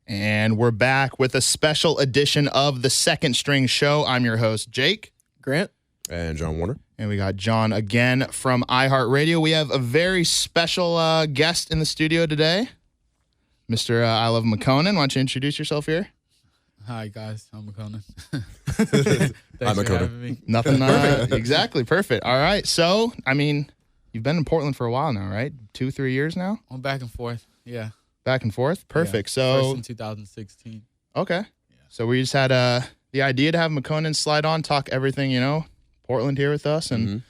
And we're back with a special edition of the Second String Show. I'm your host, Jake. Grant. And John Warner. And we got John again from iHeartRadio. We have a very special guest in the studio today, Mr. iLoveMakonnen. Why don't you introduce yourself here? Hi, guys. I'm Makonnen. I'm Makonnen. Nothing. Exactly. Perfect. All right. So, I mean, you've been in Portland for a while now, right? 2-3 years now? I'm back and forth. Yeah. Back and forth? Perfect. Yeah. So, First in 2016. Okay. Yeah. So we just had the idea to have Makonnen slide on, talk everything, Portland here with us and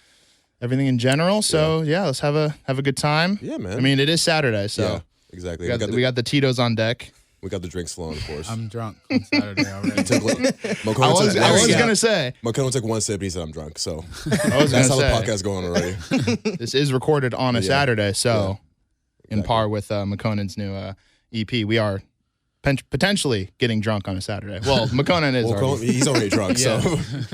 everything in general. So yeah, let's have a good time. Yeah, man. I mean, it is Saturday, so yeah, exactly. We got the Tito's on deck. We got the drinks flowing, of course. I'm drunk on Saturday already. I was gonna say. Makonnen took one sip and he said I'm drunk. So that's how the podcast going already. This is recorded on a Saturday, so in par with Makonnen's new EP, we are potentially getting drunk on a Saturday. Well, Makonnen is. He's already drunk. So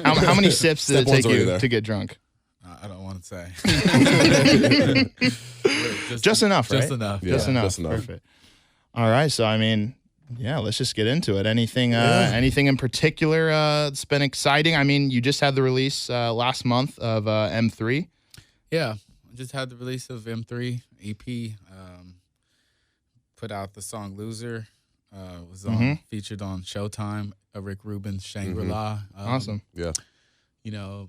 how many sips did it take you to get drunk? I don't want to say. Just enough, right? Just enough. Yeah, Just enough. Perfect. All right, so I mean, let's just get into it. Anything in particular that's been exciting? I mean, you just had the release last month of M3. Yeah, I just had the release of M3 EP. Put out the song "Loser." Was featured on Showtime. Rick Rubin's Shangri-La. Awesome. Yeah.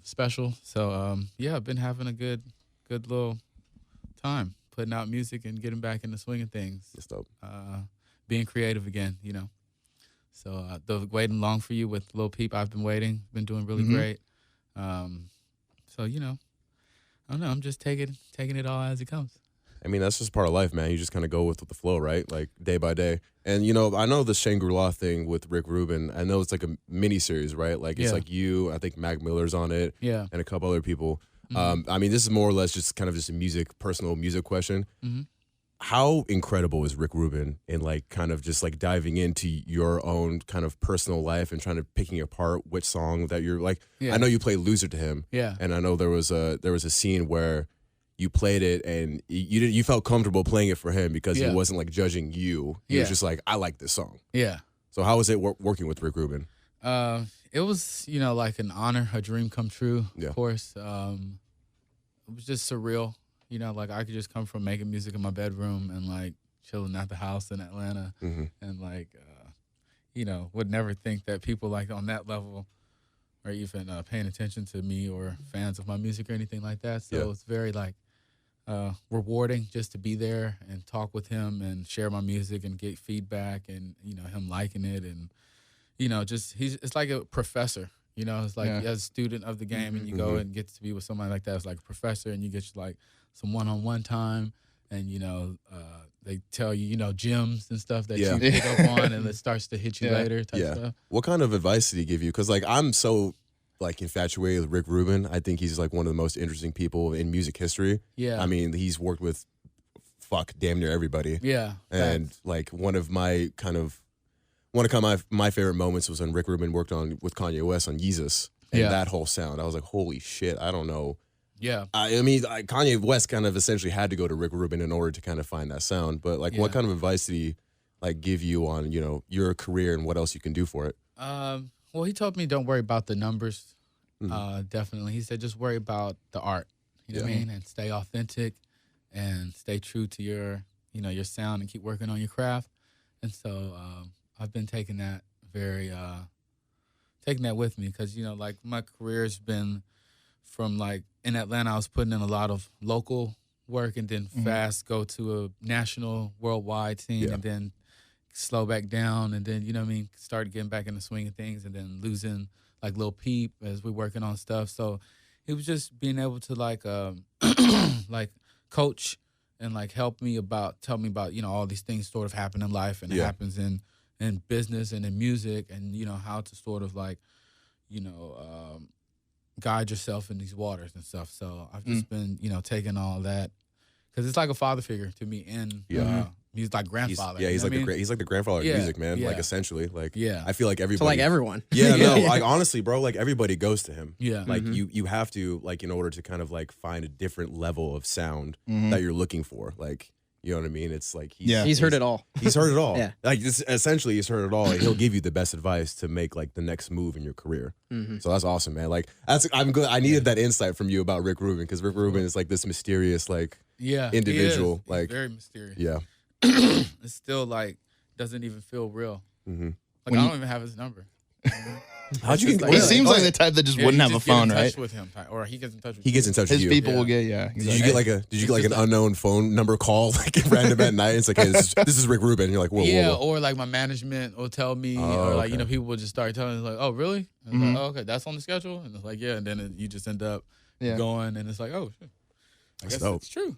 Special. So I've been having a good little time putting out music and getting back in the swing of things. That's dope. Being creative again, So the waiting long for you with Lil Peep, I've been waiting. Been doing really great. I don't know. I'm just taking it all as it comes. I mean, that's just part of life, man. You just kind of go with the flow, right? Like day by day. And, I know the Shangri-La thing with Rick Rubin. I know it's like a mini series, right? Like it's like you, I think Mac Miller's on it, and a couple other people. I mean, this is more or less just kind of just a personal music question. How incredible is Rick Rubin in like kind of just like diving into your own kind of personal life and trying to picking apart which song that you're like? I know you played "Loser" to him, and I know there was a scene where you played it and you felt comfortable playing it for him because he wasn't like judging you. He was just like, I like this song. Yeah. So how was it working with Rick Rubin? It was, like an honor, a dream come true, of course. It was just surreal. Like I could just come from making music in my bedroom and like chilling at the house in Atlanta and like, would never think that people like on that level are even paying attention to me or fans of my music or anything like that. So it's very like rewarding just to be there and talk with him and share my music and get feedback and, him liking it. And, it's like a professor, it's like as a student of the game and you go and get to be with somebody like that. It's like a professor and you get like some one-on-one time and, they tell you, gems and stuff that you pick up on and it starts to hit you later type stuff. What kind of advice did he give you? Because like I'm so like infatuated with Rick Rubin. I think he's like one of the most interesting people in music history. Yeah. I mean, he's worked with damn near everybody. Yeah. And like one of my favorite moments was when Rick Rubin worked on with Kanye West on Yeezus. And that whole sound. I was like, holy shit, I don't know. Yeah. I mean, Kanye West kind of essentially had to go to Rick Rubin in order to kind of find that sound. But like what kind of advice did he like give you on, your career and what else you can do for it? Well, he told me don't worry about the numbers. Definitely. He said just worry about the art. You know what I mean? And stay authentic and stay true to your, your sound and keep working on your craft. And so I've been taking that with me because, like my career's been from like in Atlanta, I was putting in a lot of local work and then fast go to a national, worldwide scene and then slow back down and then, start getting back in the swing of things and then losing like Lil Peep as we're working on stuff. So it was just being able to like like coach and like tell me about, all these things sort of happen in life and it happens in business and in music and, how to sort of like, guide yourself in these waters and stuff. So I've just been, taking all that because it's like a father figure to me in he's like grandfather. He's like he's like the grandfather of music, man. Like essentially, like I feel like everybody. So like everyone. Yeah, no, like honestly, bro, like everybody goes to him. Yeah, like you have to like in order to kind of like find a different level of sound that you're looking for. Like You know what I mean? It's like he's heard it all. He's heard it all. Yeah. Like essentially, he's heard it all. And he'll give you the best advice to make like the next move in your career. So that's awesome, man. Like I'm good. I needed that insight from you about Rick Rubin because Rick Rubin is like this mysterious like individual. He's like very mysterious. Yeah. It's still like doesn't even feel real. Like I don't even have his number. How'd you get? He seems like the type that just wouldn't have a phone, right? With him, or he gets in touch with He gets in touch with you. His people will get Exactly. Did you get like an unknown phone number call like random at night? It's like, hey, this is Rick Rubin. And you're like, whoa. Or like my management will tell me, or like people will just start telling me like, oh really? And like, oh, okay, that's on the schedule, and it's like and then you just end up going, and it's like, oh shit, I guess it's true.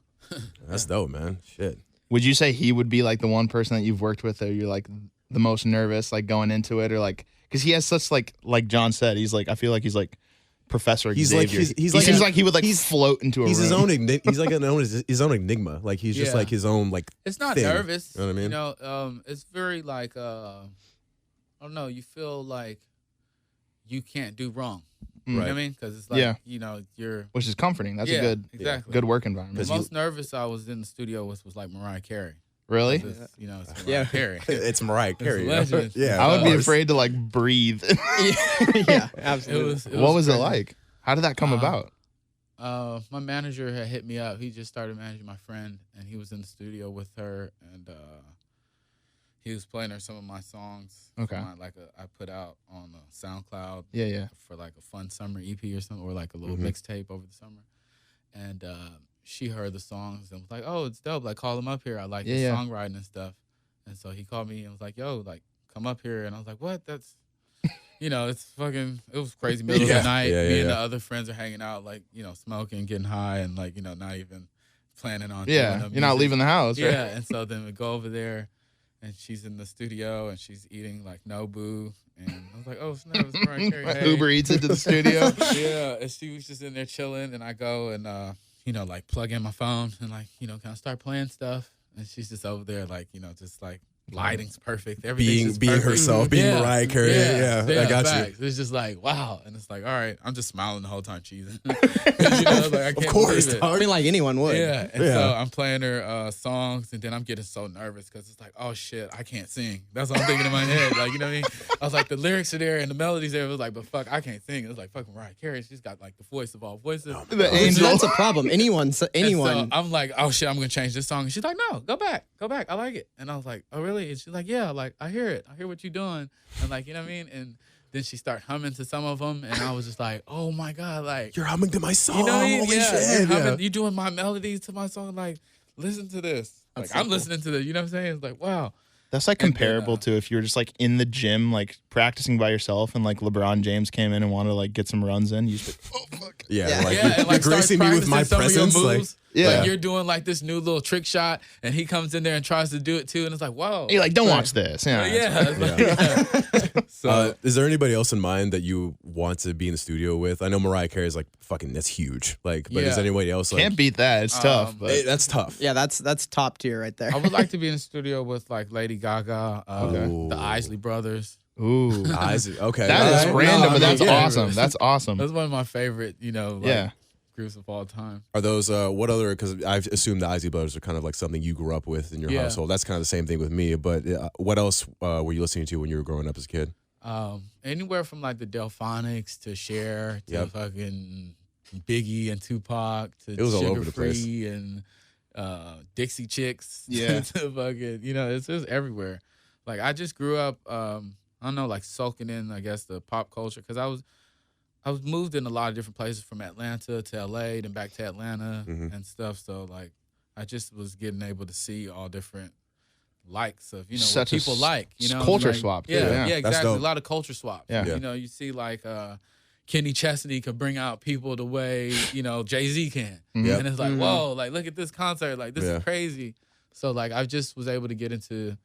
That's dope, man. Shit. Would you say he would be like the one person that you've worked with that you're like the most nervous like going into it, or like? Because he has such like John said, he's like I feel like he's like Professor Xavier. He seems like he would like float into a room. He's his own. He's like his own enigma. Like he's just like his own like. It's not thing. nervous. You know what I mean? You know, it's very like I don't know. You feel like you can't do wrong. You know what I mean? Because it's like you know which is comforting. That's a good work environment. The most nervous I was in the studio was like Mariah Carey. Really? You know, it's Mariah Carey. It's Mariah Carey. Yeah, I would be afraid to like breathe. Yeah, absolutely. What was it like? How did that come about? My manager had hit me up. He just started managing my friend, and he was in the studio with her, and he was playing her some of my songs. Okay. I put out on SoundCloud. Yeah. For like a fun summer EP or something, or like a little mixtape over the summer, and. She heard the songs and was like, "Oh, it's dope! Like, call him up here. I like his songwriting and stuff." And so he called me and was like, "Yo, like, come up here." And I was like, "What? That's, you know, it's fucking. It was crazy middle of the night. Me and the other friends are hanging out, like, you know, smoking, getting high, and like, you know, not even planning on. Yeah, you're not leaving the house. Right? Yeah. And so then we go over there, and she's in the studio and she's eating like Nobu. And I was like, oh, snap, it's Mariah Carey. Hey. Uber Eats into the studio. Yeah. And she was just in there chilling, and I go and you know, like plug in my phone and like, you know, kind of start playing stuff. And she's just over there, like, you know, just like lighting's perfect. Everything's being perfect. Herself, being Mariah Carey. Yeah, I got you. It's just like, wow. And it's like, all right, I'm just smiling the whole time cheesing. You know, like, I can't of course, believe it. I mean, like anyone would. Yeah. And so I'm playing her songs, and then I'm getting so nervous because it's like, oh shit, I can't sing. That's what I'm thinking in my head. Like, you know what I mean? I was like, the lyrics are there and the melodies there. It was like, but fuck, I can't sing. It was like fucking Mariah Carey. She's got like the voice of all voices. The angel. That's a problem. Anyone. So I'm like, oh shit, I'm gonna change this song. And she's like, no, go back. I like it. And I was like, oh really? And she's like, yeah, like I hear it. I hear what you're doing. And like, you know what I mean? And then she started humming to some of them, and I was just like, oh my god, like you're humming to my song. You know what I mean? Holy shit. You're doing my melodies to my song. Like, listen to this. Like, I'm listening to this. You know what I'm saying? It's like, wow. That's like comparable to if you were just like in the gym, like practicing by yourself, and like LeBron James came in and wanted to like get some runs in. You just like, oh fuck. You're gracing me with my presence. Like, like you're doing like this new little trick shot, and he comes in there and tries to do it too, and it's like, whoa. You're like, don't watch this. So, is there anybody else in mind that you want to be in the studio with? I know Mariah Carey is like fucking. That's huge. Like, but is anybody else? Like, can't beat that. It's tough. But that's tough. Yeah, that's top tier right there. I would like to be in the studio with like Lady Gaga, the Isley Brothers. Ooh, Isley. Okay, that is random, but that's awesome. That's awesome. That's one of my favorite. You know, like, groups of all time. Are those what other? Because I assume the Isley Brothers are kind of like something you grew up with in your household. That's kind of the same thing with me. But what else were you listening to when you were growing up as a kid? Anywhere from like the Delphonics to Cher to fucking Biggie and Tupac to it was Sugar all over the place. Free and Dixie Chicks. Yeah, to fucking, you know, it's everywhere. Like I just grew up. I don't know, like soaking in, I guess, the pop culture, because I was moved in a lot of different places, from Atlanta to LA, then back to Atlanta and stuff. So like, I just was getting able to see all different likes of, you know, what people like, you know, culture like, swap. Yeah, exactly. A lot of culture swaps. Yeah. You know, you see like Kenny Chesney could bring out people the way, you know, Jay-Z can. And it's like, whoa, like look at this concert, like this is crazy. So like I just was able to get into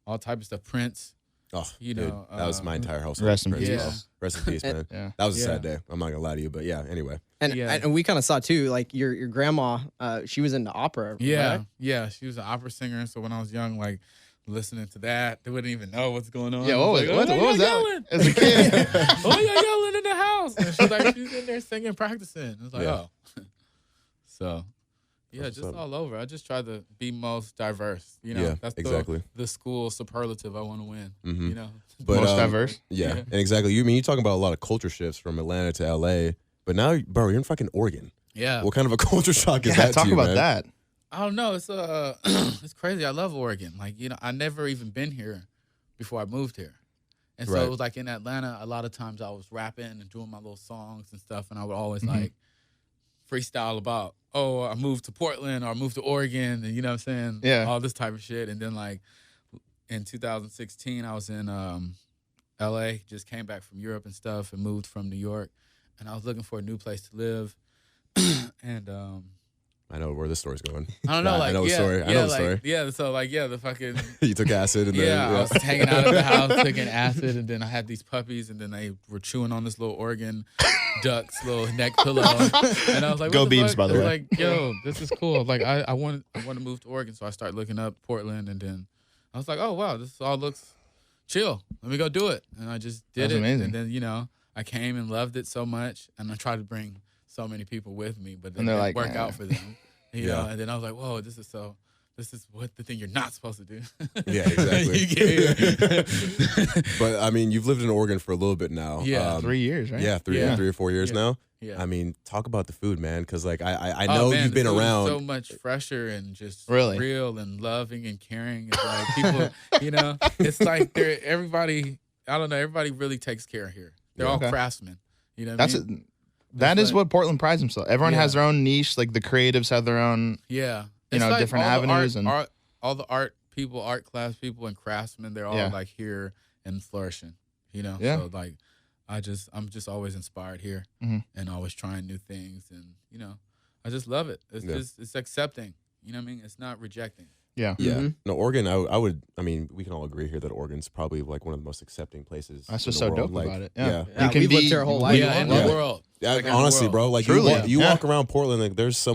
all types of stuff. Prince. Oh, you know, that was my entire household. Rest in peace. Well. Rest in peace, man. That was a sad day. I'm not gonna lie to you, but anyway. And we kind of saw too, like your grandma, she was into opera. Yeah, right? yeah, she was an opera singer. So when I was young, like listening to that, they wouldn't even know what's going on. Yeah, what was that? Yelling? As a kid, oh, you're yelling in the house. And she's like, she's in there singing, practicing. It's like, oh, so. Yeah, just all over. I just try to be most diverse. You know, that's the school superlative I want to win. Mm-hmm. You know, but, most diverse. Yeah, and exactly. You're talking about a lot of culture shifts from Atlanta to LA, but now, bro, you're in fucking Oregon. Yeah. What kind of a culture shock is that? Talk to you, about man? that. I don't know. It's it's crazy. I love Oregon. Like, you know, I never even been here before I moved here. And so it was like in Atlanta, a lot of times I was rapping and doing my little songs and stuff, and I would always like freestyle about, oh, I moved to Portland or I moved to Oregon, and you know what I'm saying? Yeah. All this type of shit. And then like in 2016, I was in LA, just came back from Europe and stuff and moved from New York. And I was looking for a new place to live. And I know where this story's going. I don't know, like, I know the story. I know the story. Yeah, so like, the fucking you took acid and then I was hanging out at the house taking acid, and then I had these puppies, and then they were chewing on this little Oregon duck's little neck pillow, and I was like, "Go Beavs!" By the way, like, yo, this is cool. Like, I want to move to Oregon, so I started looking up Portland, and then I was like, oh wow, this all looks chill. Let me go do it, and I just did it. Amazing. And then, you know, I came and loved it so much, and I tried to bring so many people with me, but it didn't like, work out for them. You know, and then I was like, whoa, this is what the thing you're not supposed to do. Yeah, exactly. But I mean, you've lived in Oregon for a little bit now. Yeah, 3 years, right? Yeah, three or 4 years now. Yeah. I mean, talk about the food, man, because like I know you've been around. So much fresher and just real and loving and caring. It's like people, you know, it's like everybody. I don't know. Everybody really takes care here. They're all craftsmen. You know, what I mean? That is what Portland prides himself. Everyone has their own niche. Like the creatives have their own, you know, like different avenues. And all the art people, art class people, and craftsmen, they're all like here and flourishing. You know, so like I'm just always inspired here and always trying new things, and you know, I just love it. It's just it's accepting. You know what I mean? It's not rejecting. Yeah. Yeah. No, Oregon, I mean, we can all agree here that Oregon's probably like one of the most accepting places. That's what's so dope about it. Yeah. We've lived here our whole life. Yeah, in the world. Yeah, honestly, bro, like you walk around Portland, like there's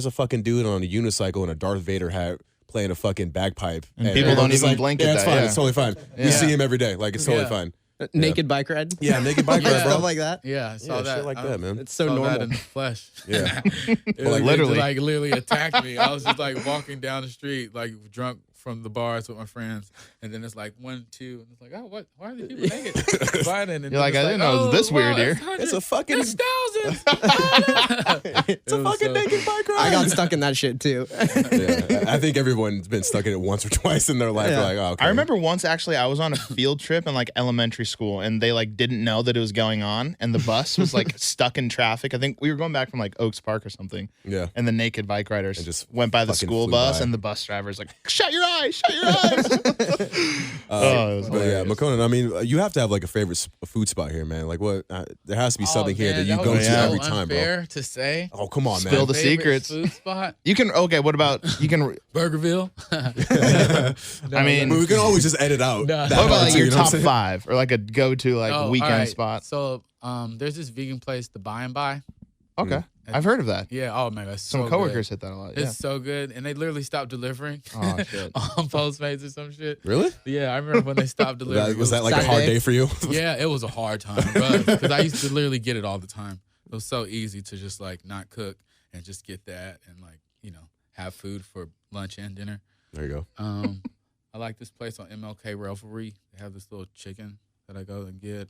a fucking dude on a unicycle and a Darth Vader hat playing a fucking bagpipe. And people don't even blink at that. It's fine. It's totally fine. You see him every day. Like, it's totally fine. Naked bike ride? Yeah, naked bike ride, bro. Stuff like that? Yeah, I saw that. Shit like that, man. It's so saw normal. that in the flesh. Yeah. Like literally. It literally attacked me. I was just like walking down the street, like drunk from the bars with my friends, and then it's like 1, 2, and it's like, oh, what? Why are these people naked? And you're like, I didn't know it was this weird here. It's a fucking. It's thousands. It's a fucking naked bike ride. I got stuck in that shit too. Yeah, I think everyone's been stuck in it once or twice in their life. Yeah. Like, oh, okay. I remember once actually I was on a field trip in like elementary school, and they like didn't know that it was going on, and the bus was like stuck in traffic. I think we were going back from like Oaks Park or something. Yeah. And the naked bike riders just went by the school bus, and the bus driver's like, shut your eyes, shut your eyes. It was hilarious. Makonnen, I mean, you have to have like a favorite food spot here, man. Like, what? There has to be something here that you go to every time, bro. Unfair to say. Oh, come on, man. Spill the secrets. Food spot. You can. Okay, what about you can? Burgerville. I mean, we can always just edit out. No. that what about part like too, your you know what I'm top saying? 5 or like a go-to like weekend spot? So there's this vegan place, the By and By. Okay, I've heard of that. Yeah. Oh man, that's Some so coworkers good. hit that a lot. It's so good, and they literally stopped delivering. Oh shit. On Postmates or some shit. Really? Yeah, I remember when they stopped delivering. Was that like a hard day for you? Yeah, it was a hard time, because I used to literally get it all the time. It was so easy to just like not cook and just get that and like, you know, have food for lunch and dinner. There you go. I like this place on MLK Revelry. They have this little chicken that I go and get.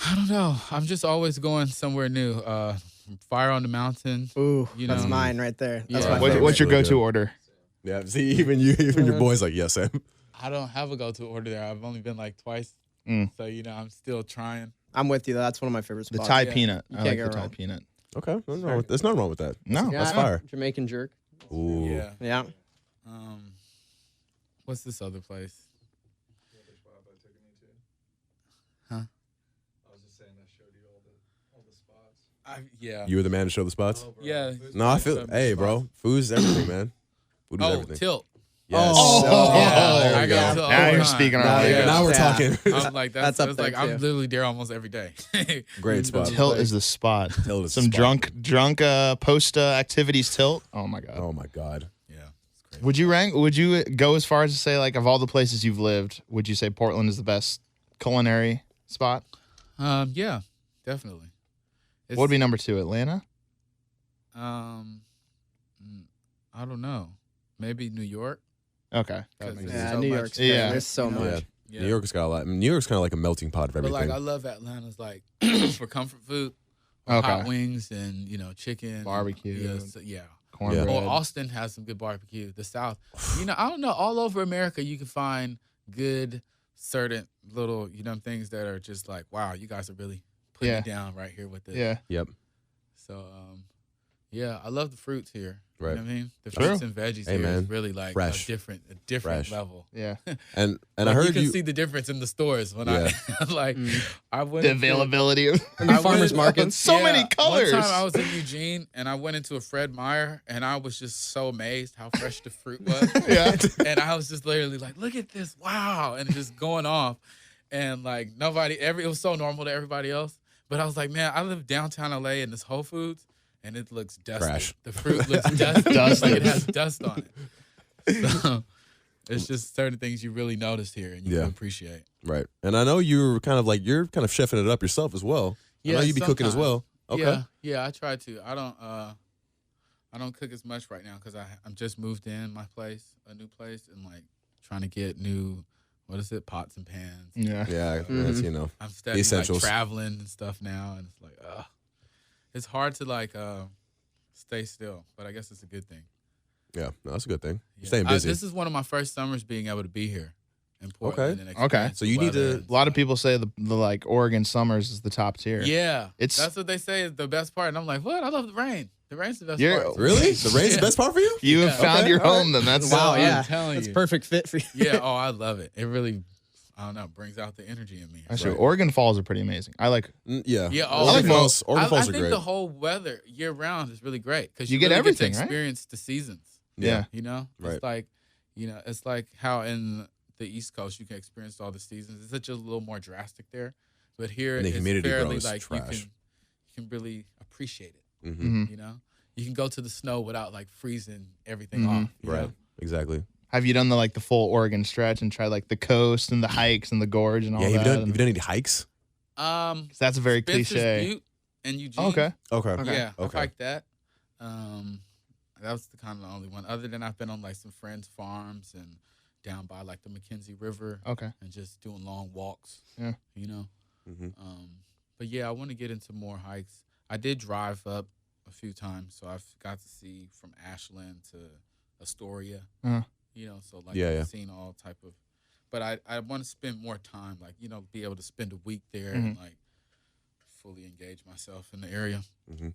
I don't know. I'm just always going somewhere new. Fire on the Mountain. Ooh, you know, that's mine right there. That's my What's favorite. your go-to order? Yeah. See, even your boys like, yes, Sam. I don't have a go-to order there. I've only been like twice. So, you know, I'm still trying. I'm with you. That's one of my favorite The spots. Thai peanut. You I can't like go the Thai wrong. peanut. Okay. There's nothing wrong with that. No, Yeah, That's fire. Jamaican jerk. Ooh. Yeah. Yeah. What's this other place? Huh? I was just saying I showed you all the spots. Yeah. You were the man to show the spots? Yeah. No, I feel. Hey, bro. Food's everything, man. Food is everything. Tilt. Yes. Yeah, I go yeah. to Tilt Now all the you're time. speaking our Now language. you're- Now we're Yeah. talking. I'm like that's up it's there, like I'm too. literally there almost every day. Great spot. Tilt is the spot. Tilt is Some the spot. drunk post activities tilt. Oh my god. Oh my God. Yeah. It's crazy. Would you go as far as to say like of all the places you've lived, would you say Portland is the best culinary spot? Yeah, definitely. What would be number 2? Atlanta? I don't know. Maybe New York. Okay. New York's great. There's so much. Yeah. New York's got a lot. New York's kind of like a melting pot of everything. But like I love Atlanta's like for comfort food, hot wings and chicken, barbecue. Cornbread. Or Austin has some good barbecue. The South, I don't know. All over America, you can find good certain little things that are just like, wow, you guys are really putting it down right here with it. Yeah. Yep. So I love the fruits here. Right. You know what I mean? The fruits and veggies here is really like fresh. a different level. Yeah. And I heard you can see the difference in the stores when I went the availability of farmers markets. So many colors. One time I was in Eugene and I went into a Fred Meyer and I was just so amazed how fresh the fruit was. And I was just literally like, look at this, wow, and just going off. And like it was so normal to everybody else. But I was like, man, I live downtown LA in this Whole Foods. And it looks dusty. Trash. The fruit looks dusty. Like it has dust on it. So it's just certain things you really notice here and you can appreciate. Right. And I know you're kind of chefing it up yourself as well. Yeah, I know you be cooking as well. Okay. Yeah, I try to. I don't cook as much right now because I'm just moved in my place, a new place, and like trying to get new, pots and pans. Yeah. Yeah. That's, I'm studying essentials. like traveling and stuff now, and it's like, it's hard to like stay still, but I guess it's a good thing. Yeah, no, that's a good thing. Yeah. Staying busy. This is one of my first summers being able to be here in Portland. Okay. So you need to. A lot of people say the like Oregon summers is the top tier. Yeah, that's what they say is the best part, and I'm like, what? I love the rain. The rain's the best part. Really? The rain's the best part for you? You have found your home, then. That's wow. Yeah, I'm telling you, it's perfect fit for you. Yeah. Oh, I love it. It really. I don't know, brings out the energy in me. Actually, Oregon Falls are pretty amazing. I like. Yeah. I like Falls. Oregon Falls are great. I think the whole weather year round is really great because you get really everything, get to experience the seasons. Yeah. It's like, it's like how in the East Coast you can experience all the seasons. It's just a little more drastic there, but here and the it's humidity, fairly bro, like trash. you can really appreciate it. Mm-hmm. You can go to the snow without like freezing everything off. Right. Exactly. Have you done the full Oregon stretch and tried like the coast and the hikes and the gorge and all that? Yeah, have you done any hikes? That's a very Spencer's cliche. Butte and Eugene. Okay. Yeah, I hiked that. That was the only one. Other than I've been on like some friends' farms and down by like the McKenzie River. Okay. And just doing long walks. Yeah. Mm-hmm. But yeah, I want to get into more hikes. I did drive up a few times, so I've got to see from Ashland to Astoria. So like I've seen all type of, but I want to spend more time, like be able to spend a week there and like fully engage myself in the area. Mm-hmm.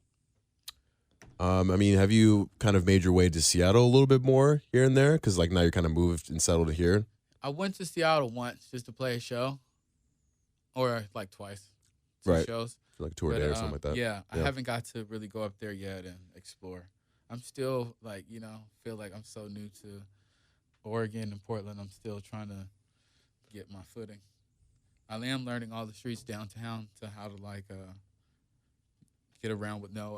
I mean, have you kind of made your way to Seattle a little bit more here and there? Because like now you're kind of moved and settled here. I went to Seattle once just to play a show, or like twice, 2 shows. So like a tour day or something like that. Yeah, I haven't got to really go up there yet and explore. I'm still like feel like I'm so new to Oregon and Portland. I'm still trying to get my footing. I am learning all the streets downtown to how to like get around with no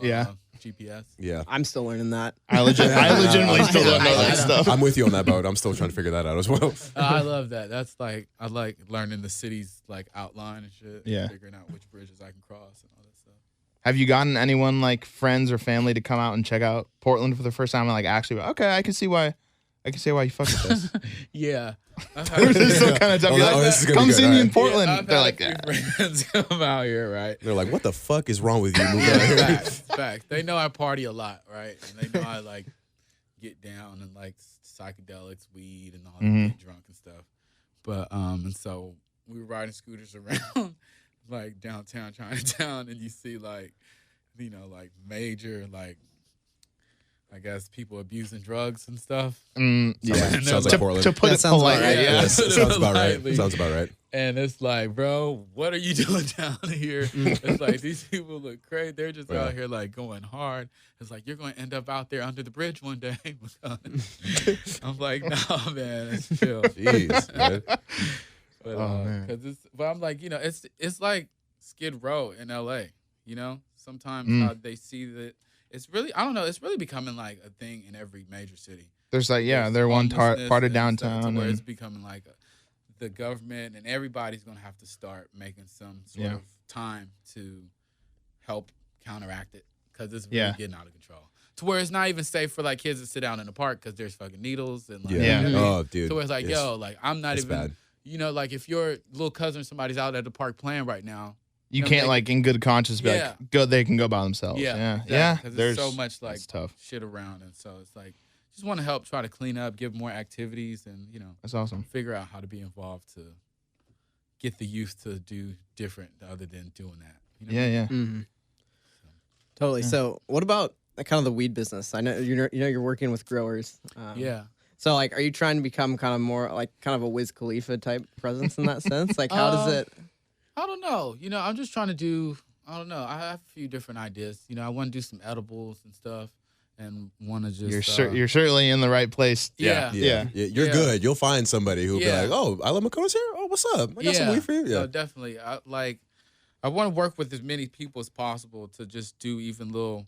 GPS. Yeah, I'm still learning that. I legitimately still don't know that stuff. I'm with you on that boat. I'm still trying to figure that out as well. I love that. That's like I like learning the city's like outline and shit. Yeah, figuring out which bridges I can cross and all that stuff. Have you gotten anyone like friends or family to come out and check out Portland for the first time and like actually, okay, I can see why you fuck with this. Yeah. We're just still kind of like, come see me in Portland. Yeah, they're like, friends come out here, right? They're like, what the fuck is wrong with you? Move out here. Fact. They know I party a lot, right? And they know I like get down and like psychedelics, weed, and all that, get drunk and stuff. But and so we were riding scooters around like downtown Chinatown, and you see like like major like, I guess, people abusing drugs and stuff. Sounds like Portland. To put it politely, yeah. Sounds about right. Sounds about right. And it's like, bro, what are you doing down here? It's like, these people look crazy. They're just out here like going hard. It's like, you're going to end up out there under the bridge one day. I'm like, nah, man, it's chill. Jeez, man. But I'm like, it's like Skid Row in LA. Sometimes how they see that. It's really, I don't know, it's really becoming like a thing in every major city. There's like, they're one part of downtown. Where it's becoming like the government and everybody's going to have to start making some sort of time to help counteract it. because it's really getting out of control. To where it's not even safe for like kids to sit down in the park because there's fucking needles and like, oh dude. So it's like, yo, like I'm not even, bad. you know, like if your little cousin or somebody's out at the park playing right now, you can't like in good conscience be like, go. They can go by themselves. Yeah. Because there's so much like tough shit around, and so it's like just want to help try to clean up, give more activities, and you know, that's awesome. Figure out how to be involved to get the youth to do different other than doing that. You know? Yeah. Mm-hmm. Totally. So what about kind of the weed business? I know you're working with growers. So like, are you trying to become kind of more like kind of a Wiz Khalifa type presence in that sense? Like, how does it? I don't know. You know, I'm just trying to do. I don't know. I have a few different ideas. You know, I want to do some edibles and stuff, and want to just. You're certainly in the right place. Yeah. You're good. You'll find somebody who'll be like, "Oh, iLoveMakonnen's here. Oh, what's up? I got some weed for you." Yeah, no, definitely. I want to work with as many people as possible to just do even little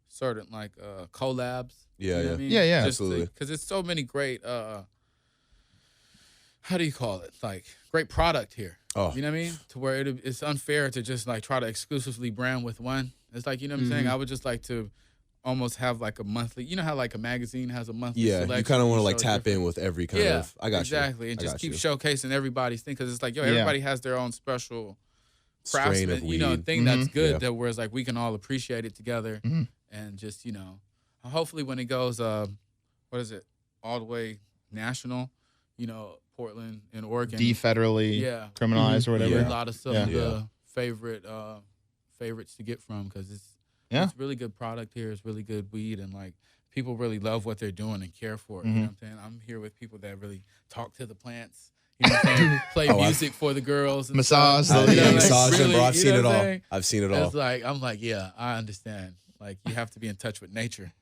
certain like collabs. Yeah, you know what I mean? Yeah, absolutely. Because it's so many great. How do you call it? Like great product here. Oh, you know what I mean? To where it's unfair to just like try to exclusively brand with one. It's like, you know what I'm saying? I would just like to almost have like a monthly. You know how like a magazine has a monthly. Yeah, you kind of want to like tap in with every kind of. I got exactly, and just keep showcasing everybody's thing because it's like everybody has their own special craftsman, thing that's good. That whereas like we can all appreciate it together and just hopefully when it goes what is it all the way national, Portland and Oregon, defederally criminalized or whatever. A lot of some of the favorites to get from because it's really good product here. It's really good weed and like people really love what they're doing and care for it. You know what I'm saying? I'm here with people that really talk to the plants. You know what I'm saying? Play music for the girls. And massage. Massage, really, bro. I've seen it all. Saying? I've seen it all. It's like I'm like, yeah, I understand. Like you have to be in touch with nature.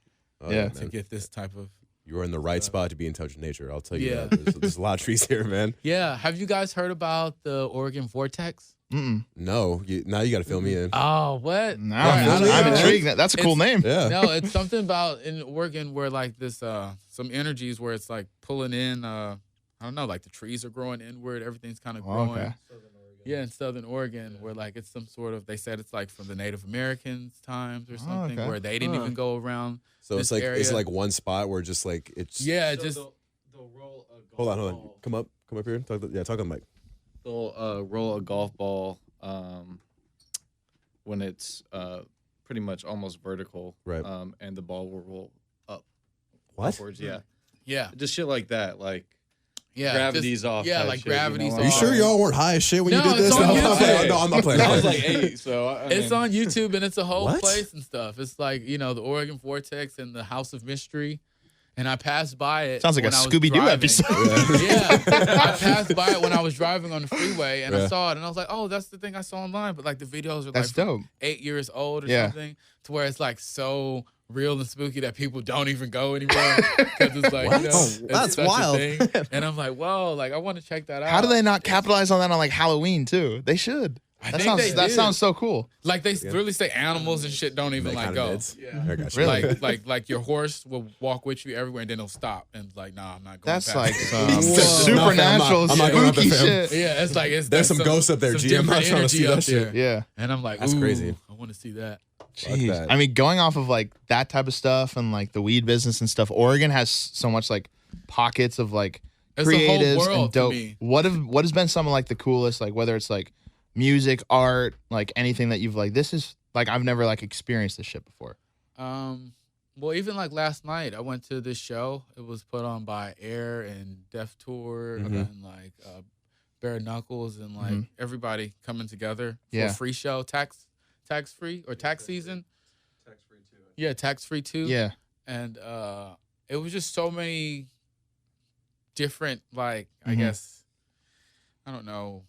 To get this type of. You're in the right spot to be in touch with nature. I'll tell you that. There's a lot of trees here, man. Yeah. Have you guys heard about the Oregon vortex? No. Now you got to fill me in. Oh, what? No, I'm intrigued. That's a cool name. Yeah. No, it's something about in Oregon where like this some energies where it's like pulling in I don't know, like the trees are growing inward, everything's kind of growing. Okay. Yeah, in Southern Oregon, where like it's some sort of, they said it's like from the Native Americans times or something, where they didn't even go around. So this it's like area. It's like one spot where just like it's. Yeah, so just they'll roll a golf hold on. ball. Come up here. Talk on the mic. They'll roll a golf ball when it's pretty much almost vertical, right? And the ball will roll up. What? Upwards, yeah. just shit like that, like. Yeah, gravity's off. Yeah, like gravity's off. Are you sure y'all weren't high as shit when you did this? No, I'm not playing. I was like 8, so it's on YouTube and it's a whole place and stuff. It's like the Oregon Vortex and the House of Mystery, and I passed by it. Sounds like a Scooby-Doo episode. Yeah, I passed by it when I was driving on the freeway and I saw it and I was like, oh, that's the thing I saw online. But like the videos are like dope. 8 years old or something, to where it's like so real and spooky that people don't even go anymore because it's like it's that's such wild. A thing. And I'm like, whoa, like I want to check that out. How do they not capitalize on that on like Halloween too? They should. That sounds so cool. Like they really say animals and shit don't even like go. I got you. Really? Like your horse will walk with you everywhere and then he'll stop and like, nah, I'm not going. That's past like it. some supernatural, I'm not going up spooky there, shit. Yeah, it's like there's some ghosts up there. G, I'm not trying to see that shit. Yeah, and I'm like, that's crazy. I want to see that. Jeez. I mean, going off of like that type of stuff and like the weed business and stuff, Oregon has so much like pockets of like creatives and dope. What has been some of like the coolest, like whether it's like music, art, like anything that you've like, this is like I've never like experienced this shit before. Well, even like last night, I went to this show. It was put on by Air and Def Tour and like Bare Knuckles and like everybody coming together for a free show, tax free or tax season. Tax free too. Yeah, tax free too. Yeah, and it was just so many different like I guess I don't know.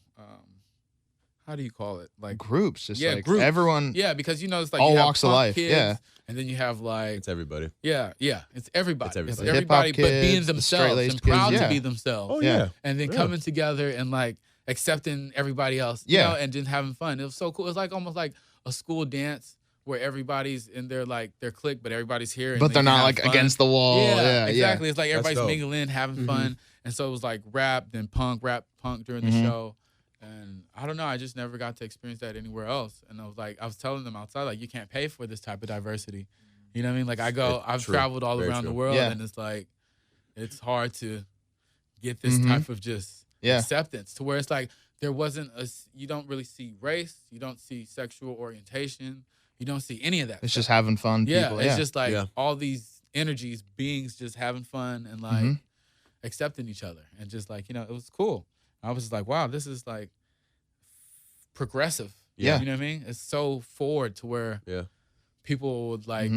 How do you call it? Like groups, just like groups. Everyone. Yeah, because it's like all you have walks of life. Kids, and then you have like it's everybody. Yeah, it's everybody. It's everybody. It's everybody, Hip-hop but kids, being the themselves and proud to be themselves. Oh yeah, and then coming together and like accepting everybody else. You know, and just having fun. It was so cool. It was like almost like a school dance where everybody's in their clique, but everybody's here. And but they're not like fun. Against the wall. Yeah, exactly. It's like everybody's mingling, having fun. And so it was like rap, then punk, during the show. And I don't know, I just never got to experience that anywhere else. And I was telling them outside, like, you can't pay for this type of diversity. You know what I mean? Like, I've traveled all around the world, and it's like, it's hard to get this type of just acceptance to where it's like, you don't really see race, you don't see sexual orientation, you don't see any of that. It's just having fun. People. It's just like all these energies, beings just having fun and like accepting each other. And just like, it was cool. I was just like, wow, this is like progressive. Yeah. You know what I mean? It's so forward to where people would like,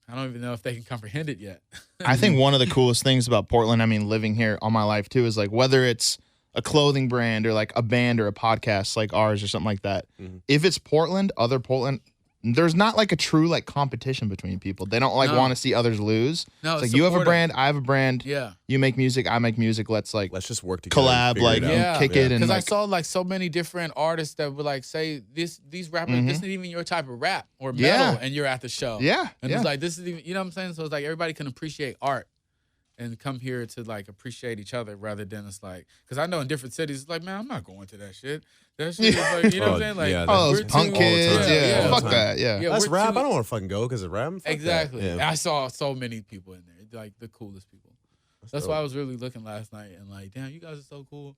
I don't even know if they can comprehend it yet. I think one of the coolest things about Portland, I mean, living here all my life too, is like whether it's a clothing brand or like a band or a podcast like ours or something like that. If it's Portland, other Portland, there's not like a true like competition between people. They don't like want to see others lose. No, it's like you have a brand, I have a brand. Yeah, you make music, I make music. Let's just work together, collab, like kick it. And because I saw like so many different artists that would like say these rappers, this isn't even your type of rap or metal, and you're at the show. Yeah, and it's like this is even, you know what I'm saying? So it's like everybody can appreciate art and come here to like appreciate each other rather than it's like, because I know in different cities it's like, man, I'm not going to that shit. That shit is like, you know what I'm saying? Like, those punk kids, fuck that, that's rap. I don't want to fucking go because of rap. Exactly. I saw so many people in there, like the coolest people. That's why I was really looking last night and like, damn, you guys are so cool.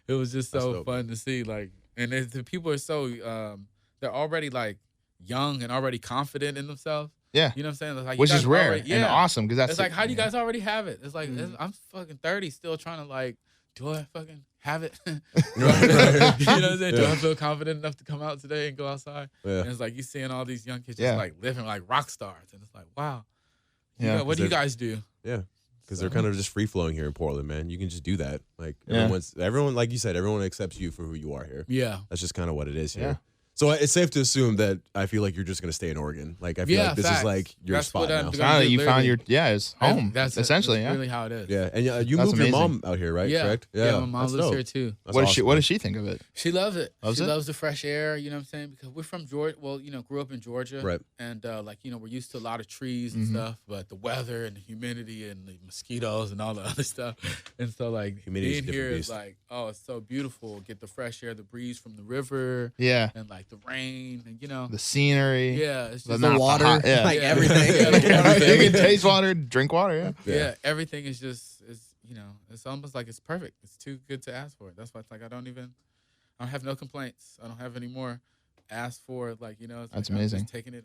It was just so fun to see, like, and the people are so they're already like young and already confident in themselves. Yeah, you know what I'm saying? It's like, which is rare and awesome because that's it's like, how do you guys already have it? It's like I'm fucking 30, still trying to like, do I fucking have it? You know what I'm saying? Do I feel confident enough to come out today and go outside? And it's like you seeing all these young kids just like living like rock stars, and it's like, wow. What do you guys do? Yeah. Because they're kind of just free flowing here in Portland, man. You can just do that. Like everyone, like you said, everyone accepts you for who you are here. Yeah, that's just kind of what it is here. So it's safe to assume that I feel like you're just gonna stay in Oregon. Like I feel like this is like your spot now. You found your it's home. That's essentially really how it is. Yeah, and you moved your mom out here, right? Yeah, correct. Yeah, my mom lives here too. What does she think of it? She loves it. She loves the fresh air. You know what I'm saying? Because we're from Georgia. Well, grew up in Georgia, right? And like we're used to a lot of trees and stuff, but the weather and the humidity and the mosquitoes and all the other stuff. And so like being here is like, oh, it's so beautiful. Get the fresh air, the breeze from the river. Yeah, and like the rain. And, the scenery, it's just the water, like everything. You can taste water, drink water, yeah. Everything is just it's almost like it's perfect. It's too good to ask for. That's why it's like I don't have no complaints. I don't have any more asked for. Like it's that's like, amazing. I'm just taking it.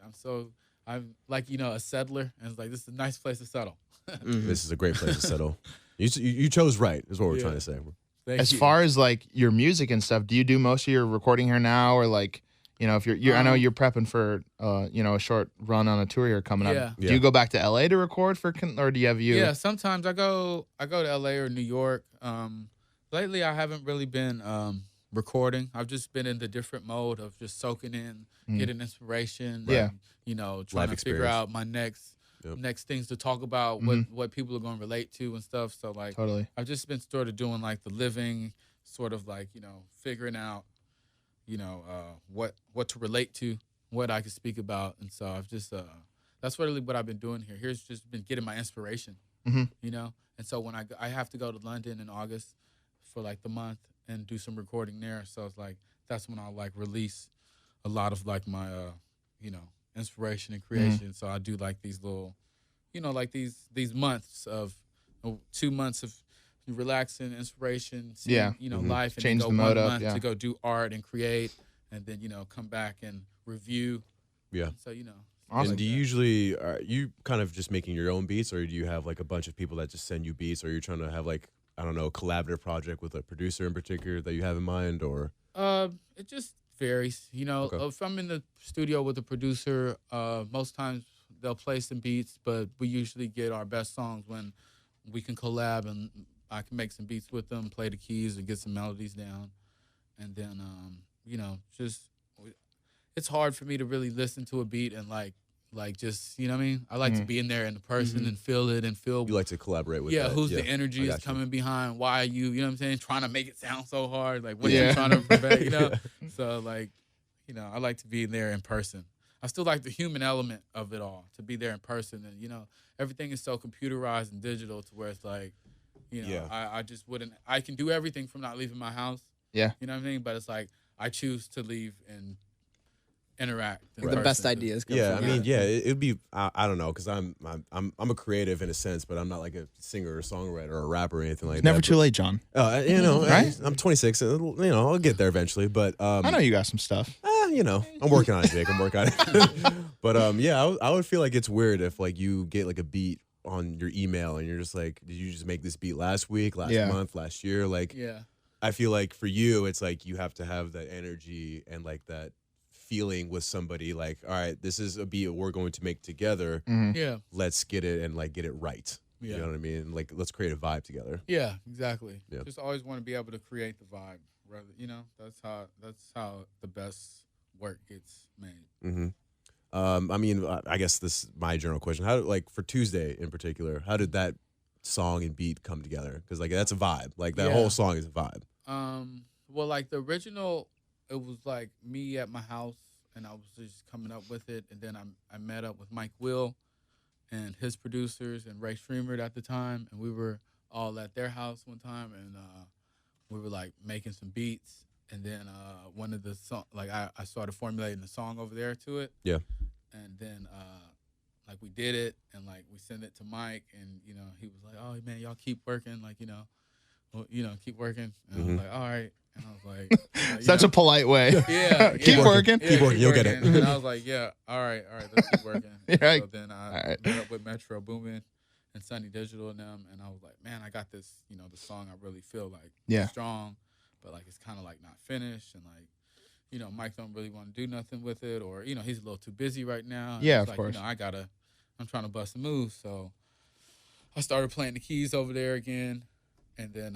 I'm like a settler, and it's like this is a nice place to settle. This is a great place to settle. You chose right. Is what we're trying to say. As far as like your music and stuff, do you do most of your recording here now, or like? If you're I know you're prepping for, a short run on a tour here coming up. Do you go back to LA to record or do you have Yeah, sometimes I go to LA or New York. Lately I haven't really been recording. I've just been in the different mode of just soaking in, getting inspiration. Yeah. And, trying to figure out my next things to talk about, what people are going to relate to and stuff. So like, totally. I've just been sort of doing like the living, sort of like, figuring out, what to relate to, what I can speak about. And so I've just, that's really what I've been doing here. Here's just been getting my inspiration, And so when I have to go to London in August for like the month and do some recording there. So it's like, that's when I'll like release a lot of like my, inspiration and creation. So I do like these little, like these months of 2 months of relaxing, inspiration, seeing, life, and change then the go mode 1 up, month to go do art and create, and then come back and review. Yeah. So awesome. And do you usually are you kind of just making your own beats, or do you have like a bunch of people that just send you beats, or you're trying to have like a collaborative project with a producer in particular that you have in mind, or? It just varies. If I'm in the studio with a producer, most times they'll play some beats, but we usually get our best songs when we can collab and I can make some beats with them, play the keys and get some melodies down. And then, it's hard for me to really listen to a beat and like just, you know what I mean? I like to be in there in the person and feel it and feel. You like to collaborate with that. Who's the energy is coming behind? Why are you know what I'm saying? Trying to make it sound so hard. Like, what are you trying to prevent, So like, I like to be there in person. I still like the human element of it all, to be there in person. And, everything is so computerized and digital to where it's like, You know, I just wouldn't. I can do everything from not leaving my house. Yeah. You know what I mean? But it's like I choose to leave and interact. The best ideas. I mean, it'd be. I don't know, because I'm a creative in a sense, but I'm not like a singer or songwriter or a rapper or anything like that. Never too late, John. You know, right? I'm 26. You know, I'll get there eventually. But I know you got some stuff. You know, I'm working on it, Jake. I'm working on it. But I would feel like it's weird if like you get like a beat on your email and you're just like, did you just make this beat last week, last month, last year? Like, I feel like for you, it's like you have to have that energy and like that feeling with somebody. Like, all right, this is a beat we're going to make together. Yeah, let's get it and like get it right. You know what I mean? Like, let's create a vibe together. Yeah, exactly. Yeah. Just always want to be able to create the vibe. Rather, you know, that's how the best work gets made. I mean, I guess this is my general question. How, like, for Tuesday in particular, how did that song and beat come together? Because like that's a vibe. Like that whole song is a vibe. Well, like the original, it was like me at my house, and I was just coming up with it, and then I met up with Mike Will and his producers and Ray Streamer at the time, and we were all at their house one time, and we were like making some beats, and then one of the song, like I started formulating the song over there to it. Yeah. And then like we did it, and like we sent it to Mike, and you know he was like, "Oh man, y'all keep working, like you know, keep working." And I was like, "All right," and I was like, such a polite way. Keep working, keep working, you'll get it. And I was like, "Yeah, all right, let's keep working." Right. So then I met up with Metro Boomin and Sunny Digital and them, and I was like, "Man, I got this, you know, the song I really feel like strong, but like it's kind of like not finished, and like." You know, Mike don't really want to do nothing with it, or you know, he's a little too busy right now. Yeah, of like, course. You know, I'm trying to bust a move, so I started playing the keys over there again, and then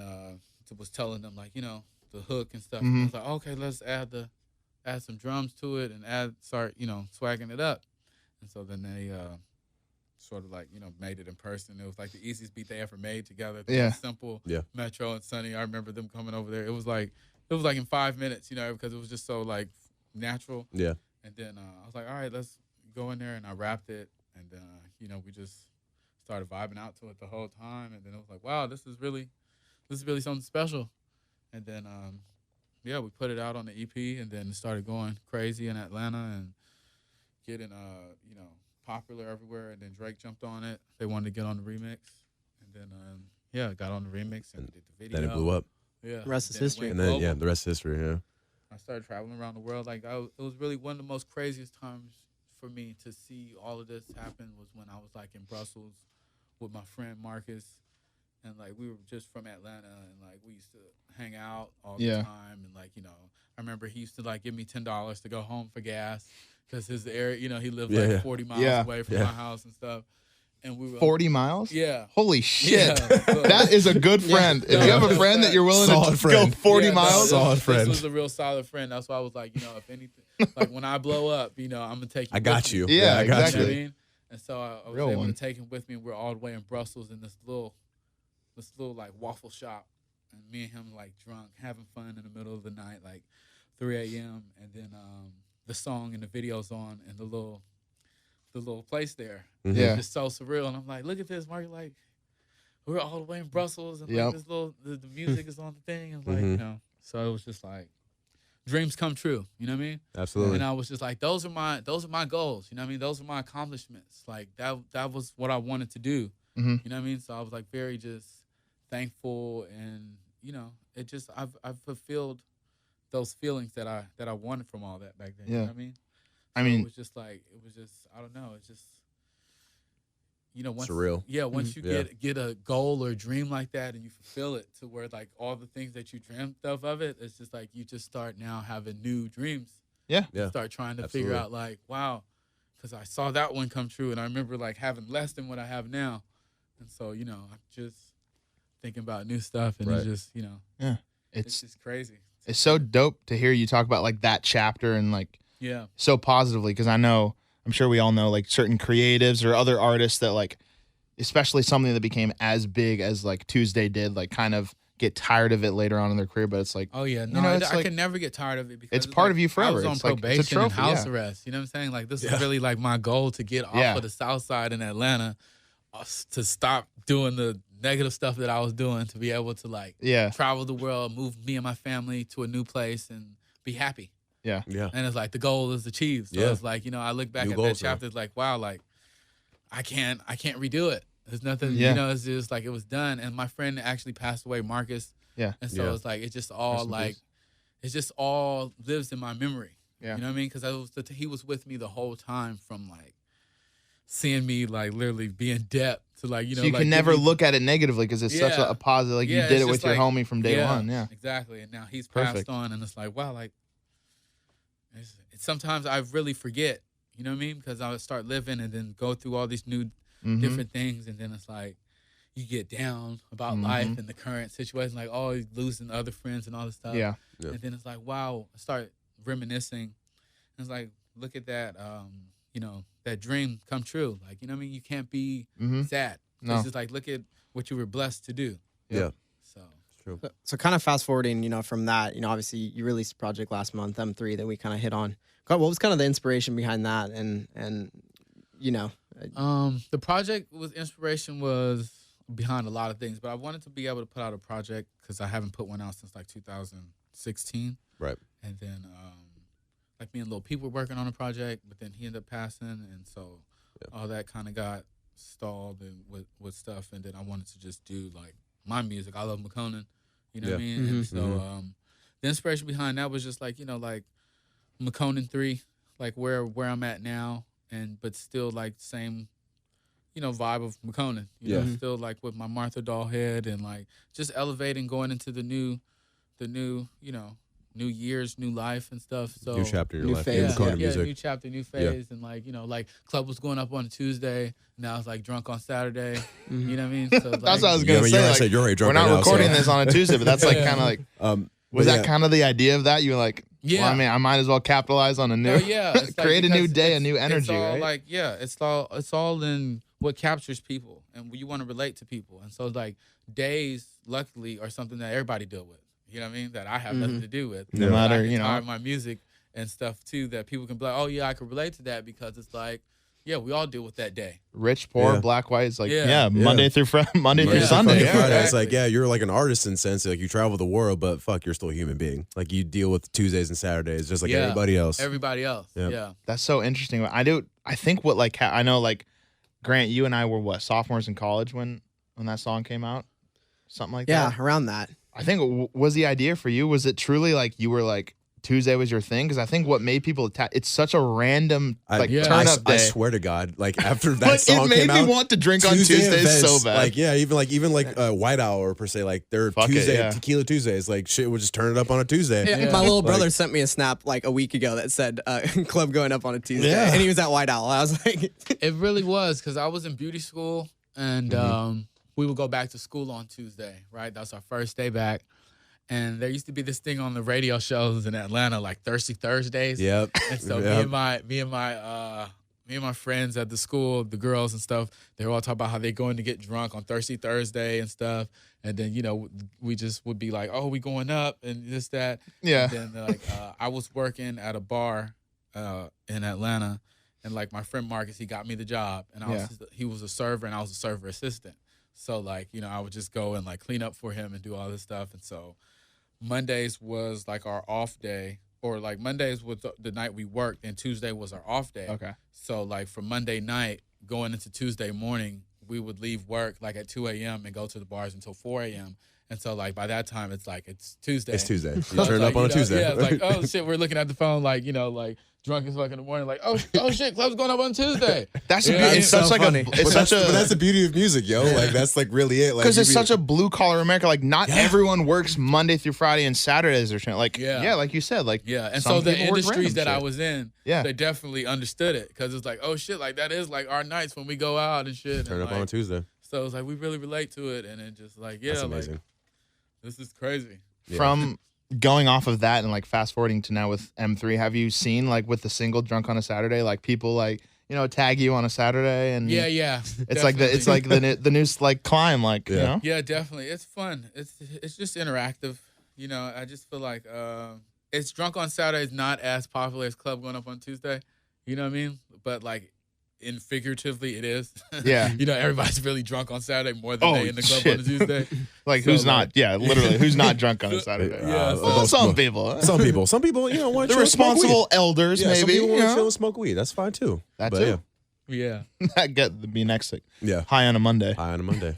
was telling them like, you know, the hook and stuff. And I was like, okay, let's add some drums to it and start, you know, swagging it up. And so then they sort of like, you know, made it in person. It was like the easiest beat they ever made together. Simple. Yeah. Metro and Sunny. I remember them coming over there. It was like in 5 minutes, you know, because it was just so like natural. Yeah. And then I was like, all right, let's go in there, and I rapped it, and you know, we just started vibing out to it the whole time, and then it was like, wow, this is really something special. And then we put it out on the EP, and then it started going crazy in Atlanta and getting you know, popular everywhere. And then Drake jumped on it. They wanted to get on the remix, and then got on the remix and did the video. Then it blew up. Yeah, the rest is history. And then the rest is history. Yeah. I started traveling around the world. Like it was really one of the most craziest times for me to see all of this happen was when I was like in Brussels with my friend Marcus, and like we were just from Atlanta, and like we used to hang out all the time, and like, you know, I remember he used to like give me $10 to go home for gas because his area, you know, he lived like 40 miles away from my house and stuff. And we were 40 miles? Yeah. Holy shit. That is a good friend. If you have a friend that you're willing to go 40 miles. Solid friend. This was a real solid friend. That's why I was like, you know, if anything, like when I blow up, you know, I'm going to take you. I got you. Yeah, I got exactly. you. You know what I mean? And so I was able to take him with me, and we're all the way in Brussels in this little like waffle shop. And me and him like drunk, having fun in the middle of the night, like 3 a.m. And then the song and the video's on, and the little place there. Yeah. It's so surreal. And I'm like, look at this, Mark. Like, we're all the way in Brussels, and like this little the music is on the thing, and like, you know. So it was just like dreams come true. You know what I mean? Absolutely. And I was just like, those are my goals. You know what I mean? Those are my accomplishments. Like that was what I wanted to do. You know what I mean? So I was like very just thankful, and you know, it just I've fulfilled those feelings that I wanted from all that back then. You know what I mean? So it was just I don't know, it's just, you know, once surreal. Yeah, once you get a goal or a dream like that, and you fulfill it to where like all the things that you dreamt of it, it's just like you just start now having new dreams. Yeah. You start trying to figure out like, wow, because I saw that one come true, and I remember like having less than what I have now. And so, you know, I'm just thinking about new stuff, and it's just, you know, it's just crazy. It's so dope to hear you talk about like that chapter and like so positively, because I'm sure we all know like certain creatives or other artists that like, especially something that became as big as like Tuesday did, like kind of get tired of it later on in their career. But it's like, oh yeah, no, you know, I like, can never get tired of it because it's part of you forever. I was on it's probation like, it's a trophy, and house arrest. You know what I'm saying? Like this is really like my goal to get off of the South Side in Atlanta to stop doing the negative stuff that I was doing, to be able to like travel the world, move me and my family to a new place, and be happy. Yeah. And it's like the goal is achieved. So it's like, I look back at that chapter, it's like, wow, like I can't redo it. There's nothing, it's just like it was done. And my friend actually passed away, Marcus. Yeah. And so it's like, it's just all like, it just all lives in my memory. Yeah. You know what I mean? Because he was with me the whole time, from like seeing me like literally be in depth to like, so you can never look at it negatively because it's such a positive, like you did it with your homie from day one. Yeah. Exactly. And now he's passed on, and it's like, wow, like, sometimes I really forget, you know what I mean? Because I would start living and then go through all these new different things, and then it's like you get down about life and the current situation, like losing other friends and all this stuff. Yeah. And then it's like, wow, I start reminiscing. And it's like, look at that, that dream come true. Like, you know what I mean? You can't be sad. No. It's just like, look at what you were blessed to do. Yeah. So. True. So kind of fast forwarding, from that, obviously you released a project last month, M3, that we kind of hit on. What was kind of the inspiration behind that? And the project inspiration was behind a lot of things, but I wanted to be able to put out a project because I haven't put one out since like 2016. Right. And then like me and Lil Peep were working on a project, but then he ended up passing, and so all that kind of got stalled and with stuff, and then I wanted to just do like my music. I love Makonnen, you know what I mean? And so the inspiration behind that was just like, like Makonnen 3, like where I'm at now, but still like same, vibe of Makonnen. You know, still like with my Martha doll head, and like just elevating, going into the new, new years, new life and stuff. So new chapter in your life. Phase. Music. New chapter, new phase, and like like club was going up on a Tuesday. Now it's like drunk on Saturday. You know what I mean? So, like, that's what I was gonna say. You're already drunk. We're not right recording now, so. this on a Tuesday, but that's like kind of like. Was that kind of the idea of that? You were like, well, I mean, I might as well capitalize on a new, create a new day, a new energy, all right? Like, it's all in what captures people, and you want to relate to people, and so like days, luckily, are something that everybody deal with. You know what I mean? That I have nothing to do with. No matter, my music and stuff too, that people can be like, oh yeah, I can relate to that, because it's like, yeah, we all deal with that day. Rich, poor, black, white. It's like, Monday through through Sunday. Friday. Exactly. It's like, you're like an artist in the sense, like you travel the world, but fuck, you're still a human being. Like you deal with Tuesdays and Saturdays just like everybody else. Everybody else. Yeah. That's so interesting. I think what like I know like Grant, you and I were sophomores in college when that song came out, something like that. Yeah, around that. I think was the idea for you. Was it truly like you were like Tuesday was your thing? Because I think what made people it's such a random turn up day. I swear to God, like after that song came out, it made me want to drink on Tuesdays so bad. Like even White Hour per se, like their Tequila Tuesdays, like shit would just turn it up on a Tuesday. Yeah, my little brother sent me a snap like a week ago that said club going up on a Tuesday, and he was at White Owl. I was like, it really was, because I was in beauty school, and we would go back to school on Tuesday, right? That's our first day back. And there used to be this thing on the radio shows in Atlanta, like Thirsty Thursdays. Yep. And so me and my friends at the school, the girls and stuff, they were all talking about how they're going to get drunk on Thirsty Thursday and stuff. And then, we just would be like, oh, we going up and this, that. Yeah. And then I was working at a bar in Atlanta, and like my friend Marcus, he got me the job, and he was a server and I was a server assistant. So like, I would just go and like clean up for him and do all this stuff. And so Mondays was like our off day, or like Mondays was the night we worked, and Tuesday was our off day. Okay. So like from Monday night going into Tuesday morning, we would leave work like at 2 a.m. and go to the bars until 4 a.m. And so like by that time it's Tuesday. It's Tuesday. You turn up on a Tuesday. Yeah, it's like, oh shit, we're looking at the phone like, like drunk as fuck in the morning, like, oh shit, club's going up on Tuesday. That's it's such like funny. But that's the beauty of music, yo. Like that's like really it. Because it's such a blue collar America. Like not everyone works Monday through Friday and Saturdays or something. Like like you said, like and so the industries that I was in, Yeah. They definitely understood it because it's like, oh shit, like that is like our nights when we go out and shit. Turn and up like, on a Tuesday. So it's like we really relate to it, and then just like, yeah, That's like amazing. this is crazy. Yeah. From going off of that and like fast forwarding to now with M3, have you seen like with the single Drunk on a Saturday, like people like, you know, tag you on a Saturday and Yeah. it's like the new like climb, like, you know? Yeah, definitely. It's fun. It's just interactive. You know, I just feel like it's Drunk on Saturday is not as popular as Club going up on Tuesday. You know what I mean? But like in figuratively it is. Yeah. You know, everybody's really drunk on Saturday more than they in the club on a Tuesday. Like, who's not? Yeah, literally, who's not drunk on a Saturday? Yeah, some people. Some people, you know, want the responsible elders, yeah, maybe. Some people you want to know? chill and smoke weed. That's fine too. That too. Yeah. That get to be next. Yeah. High on a Monday. High on a Monday.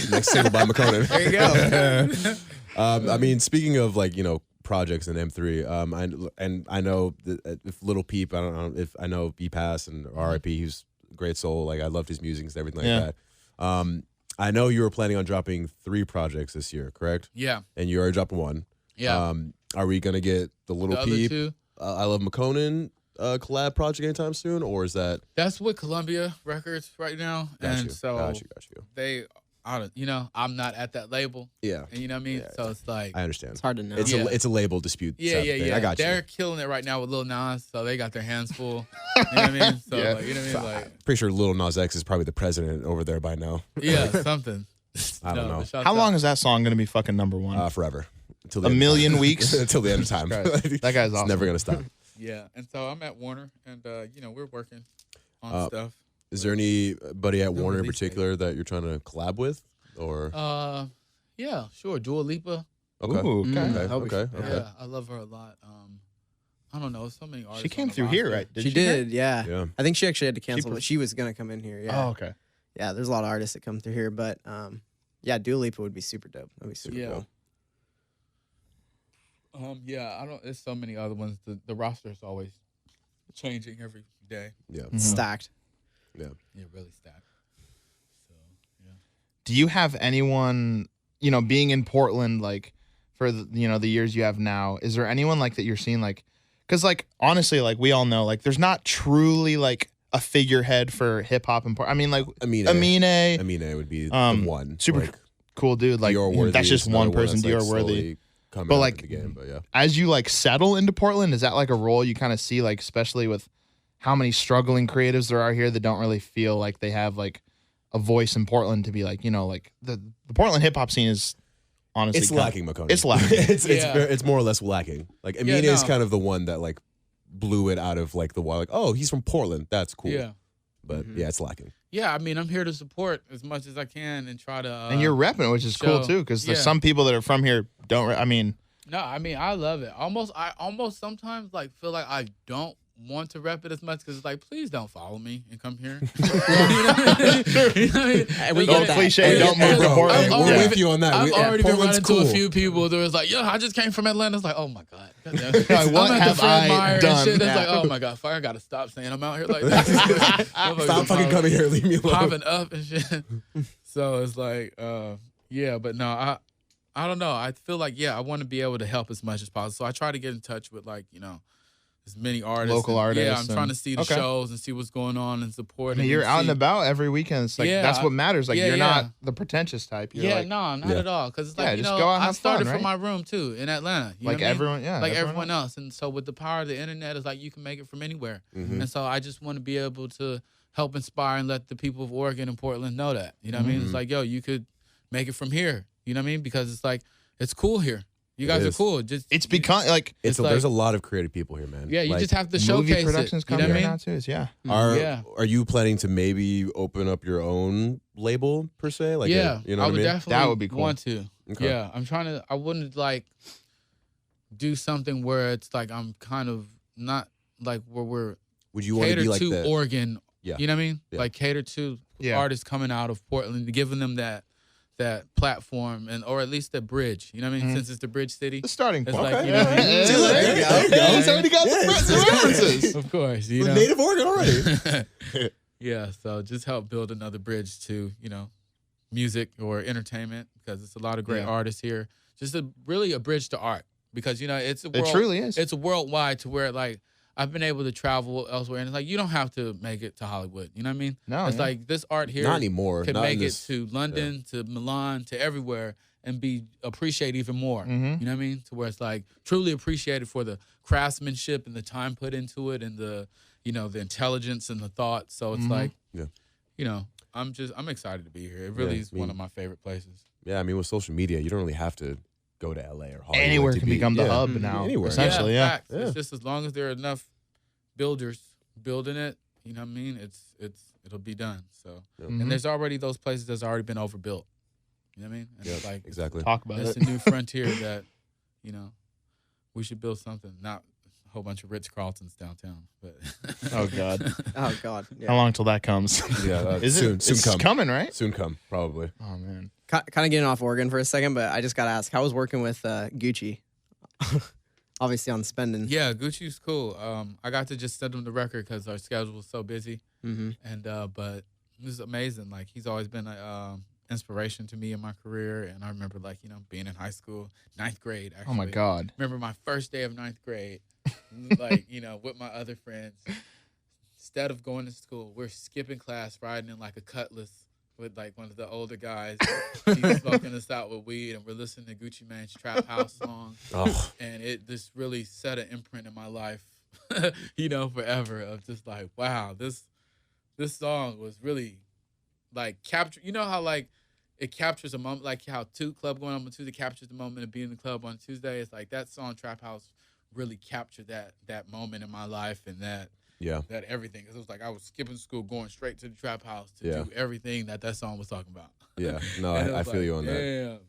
Next single by Makonnen. There you go. I mean, speaking of like, you know, projects in M3, I know that if Lil Peep, I don't know if I know B-Pass and R.I.P. He's a great soul. Like I loved his music and everything like that. I know you were planning on dropping 3 projects this year, correct? Yeah. And you already dropped 1. Yeah. Are we gonna get the Lil Peep, iLoveMakonnen collab project anytime soon, or is that? That's with Columbia Records right now, Got you. they. You know, I'm not at that label. Yeah. And you know what I mean? So it's like I understand. It's hard to know. It's a label dispute. Yeah. I got you. They're killing it right now with Lil Nas, so they got their hands full. You know what I mean? So like, you know what I mean? Like, pretty sure Lil Nas X is probably the president over there by now. Yeah, something. I don't know. How long is that song going to be fucking number 1? Forever. A million weeks? Until the end of time. That guy's awesome. It's never going to stop. Yeah, and so I'm at Warner, and you know, we're working on stuff. Is there anybody at Warner in particular that you're trying to collab with, or? Yeah, sure, Dua Lipa. Okay. Ooh, Okay. Yeah, I love her a lot. I don't know, so many artists. She came through here, right? She did, yeah. Yeah. I think she actually had to cancel, but she was gonna come in here. Yeah. Oh, okay. Yeah, there's a lot of artists that come through here, but yeah, Dua Lipa would be super dope. That'd be super cool. Yeah, I don't. There's so many other ones. The roster is always changing every day. Yeah. Stacked. Yeah. Yeah, really stacked. So yeah. Do you have anyone, you know, being in Portland, like for the, you know, the years you have now? Is there anyone like that you're seeing, like, because like honestly, like we all know, like there's not truly like a figurehead for hip hop in Portland. I mean, like Amine would be the one super cool dude. Like that's just one person, Dior Worthy. But like, the game, but yeah. As you like settle into Portland, is that like a role you kind of see, like especially with how many struggling creatives there are here that don't really feel like they have like a voice in Portland to be like, you know, like the Portland hip hop scene is honestly it's lacking, Makonnen. It's lacking. it's more or less lacking. Like Amine is kind of the one that like blew it out of like the wild. Like, oh, he's from Portland. That's cool. Yeah. But yeah, it's lacking. Yeah, I mean, I'm here to support as much as I can and try to. And you're repping it, which is cool too, because there's some people that are from here don't. I mean, no, I mean, I love it. I almost sometimes like feel like I don't want to rep it as much because it's like, please don't follow me and come here. You know what I mean? And we get that. Cliche, don't move to Portland. We're with you on that. I've already been running into cool. a few people that was like, yo, I just came from Atlanta. It's like, oh my God. Like, what I'm at have the Fred I Meyer done? and shit. It's like, oh my God, I gotta stop saying I'm out here like this. Stop fucking coming here. Leave me alone. Popping up and shit. So it's like, yeah, but no, I don't know. I feel like, I want to be able to help as much as possible. So I try to get in touch with, like, you know, as many artists. Local artists. Yeah, I'm trying to see the shows and see what's going on and support. I mean, you're out and about every weekend. It's like, that's what matters. Like, you're not the pretentious type. You're like, no, not at all. Because it's like, you just know, go out and I have started fun, from my room, too, in Atlanta. You know what I mean? everyone, like everyone else. And so with the power of the internet, it's like you can make it from anywhere. And so I just want to be able to help inspire and let the people of Oregon and Portland know that. You know what I mean? It's like, yo, you could make it from here. You know what I mean? Because it's like, it's cool here. You guys are cool. It's become like there's a lot of creative people here, man. Yeah, you like, just have to showcase movie productions it. coming You know right what I mean? now too. Are you planning to maybe open up your own label per se? Like, yeah, you know I what I would mean? definitely That would be cool. want to. Okay. Yeah, I'm trying to. I wouldn't like do something where it's like I'm kind of not like where we're Would you want to cater be like to that? Oregon. Yeah. You know what I mean? Yeah. Like cater to artists coming out of Portland, giving them that platform or at least the bridge. You know what I mean? Since it's the bridge city. The starting point. Like, you know what I mean? There you go. He's already got the references. Of course. You know? Native Oregon already. Yeah, so just help build another bridge to, you know, music or entertainment because it's a lot of great artists here. Just really a bridge to art because, you know, it truly is. It's a worldwide to where, like, I've been able to travel elsewhere and it's like, you don't have to make it to Hollywood. You know what I mean? No. It's like this art here Not anymore. can Not make in it this- to London, to Milan, to everywhere and be appreciated even more. You know what I mean? To where it's like truly appreciated for the craftsmanship and the time put into it and the, you know, the intelligence and the thought. So it's like, you know, I'm excited to be here. It really is one of my favorite places. Yeah, I mean, with social media, you don't really have to go to LA or Hollywood. Anywhere to can become the hub now. Anywhere. Essentially, facts. It's just as long as there are enough builders building it, you know what I mean? It'll be done. So, and there's already those places that's already been overbuilt. You know what I mean? And it's like exactly. Talk about it's it. a new frontier that, you know, we should build something, not a whole bunch of Ritz-Carltons downtown. But oh god, oh god. Yeah. How long till that comes? Yeah, is soon. It? Soon It's come. coming, right? Soon come, probably. Oh man. Kind of getting off Oregon for a second, but I just gotta ask, how was working with Gucci? Obviously on Spendin'. Yeah, Gucci's cool. I got to just send him the record because our schedule was so busy. And but it was amazing. Like he's always been a inspiration to me in my career. And I remember like, you know, being in high school, 9th grade actually. Oh my God. Remember my first day of 9th grade, like, you know, with my other friends. Instead of going to school, we're skipping class, riding in like a Cutlass with like one of the older guys. He's smoking us out with weed, and we're listening to Gucci Mane's Trap House song. Oh. And it just really set an imprint in my life, you know, forever, of just like, wow, this song was really like capture. You know how like it captures a moment, like how Club going on Tuesday captures the moment of being in the club on Tuesday. It's like that song Trap House really captured that moment in my life, and that everything. Because it was like I was skipping school, going straight to the Trap House to do everything that song was talking about. Yeah, no, I feel you on that. Damn.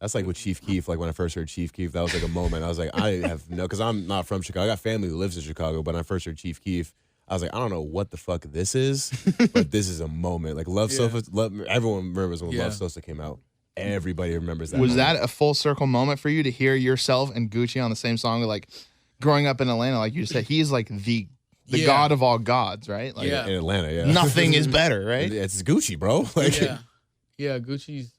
That's like with Chief Keef. Like when I first heard Chief Keef, that was like a moment. I was like, I have no, because I'm not from Chicago. I got family who lives in Chicago, but when I first heard Chief Keef, I was like, I don't know what the fuck this is, but this is a moment. Like everyone remembers when Love Sosa came out. Everybody remembers that. Was moment. that a full circle moment for you to hear yourself and Gucci on the same song? Like growing up in Atlanta, like you said, he's like the god of all gods, right? Like, in Atlanta, nothing is better, right? It's Gucci, bro. Like, Gucci's.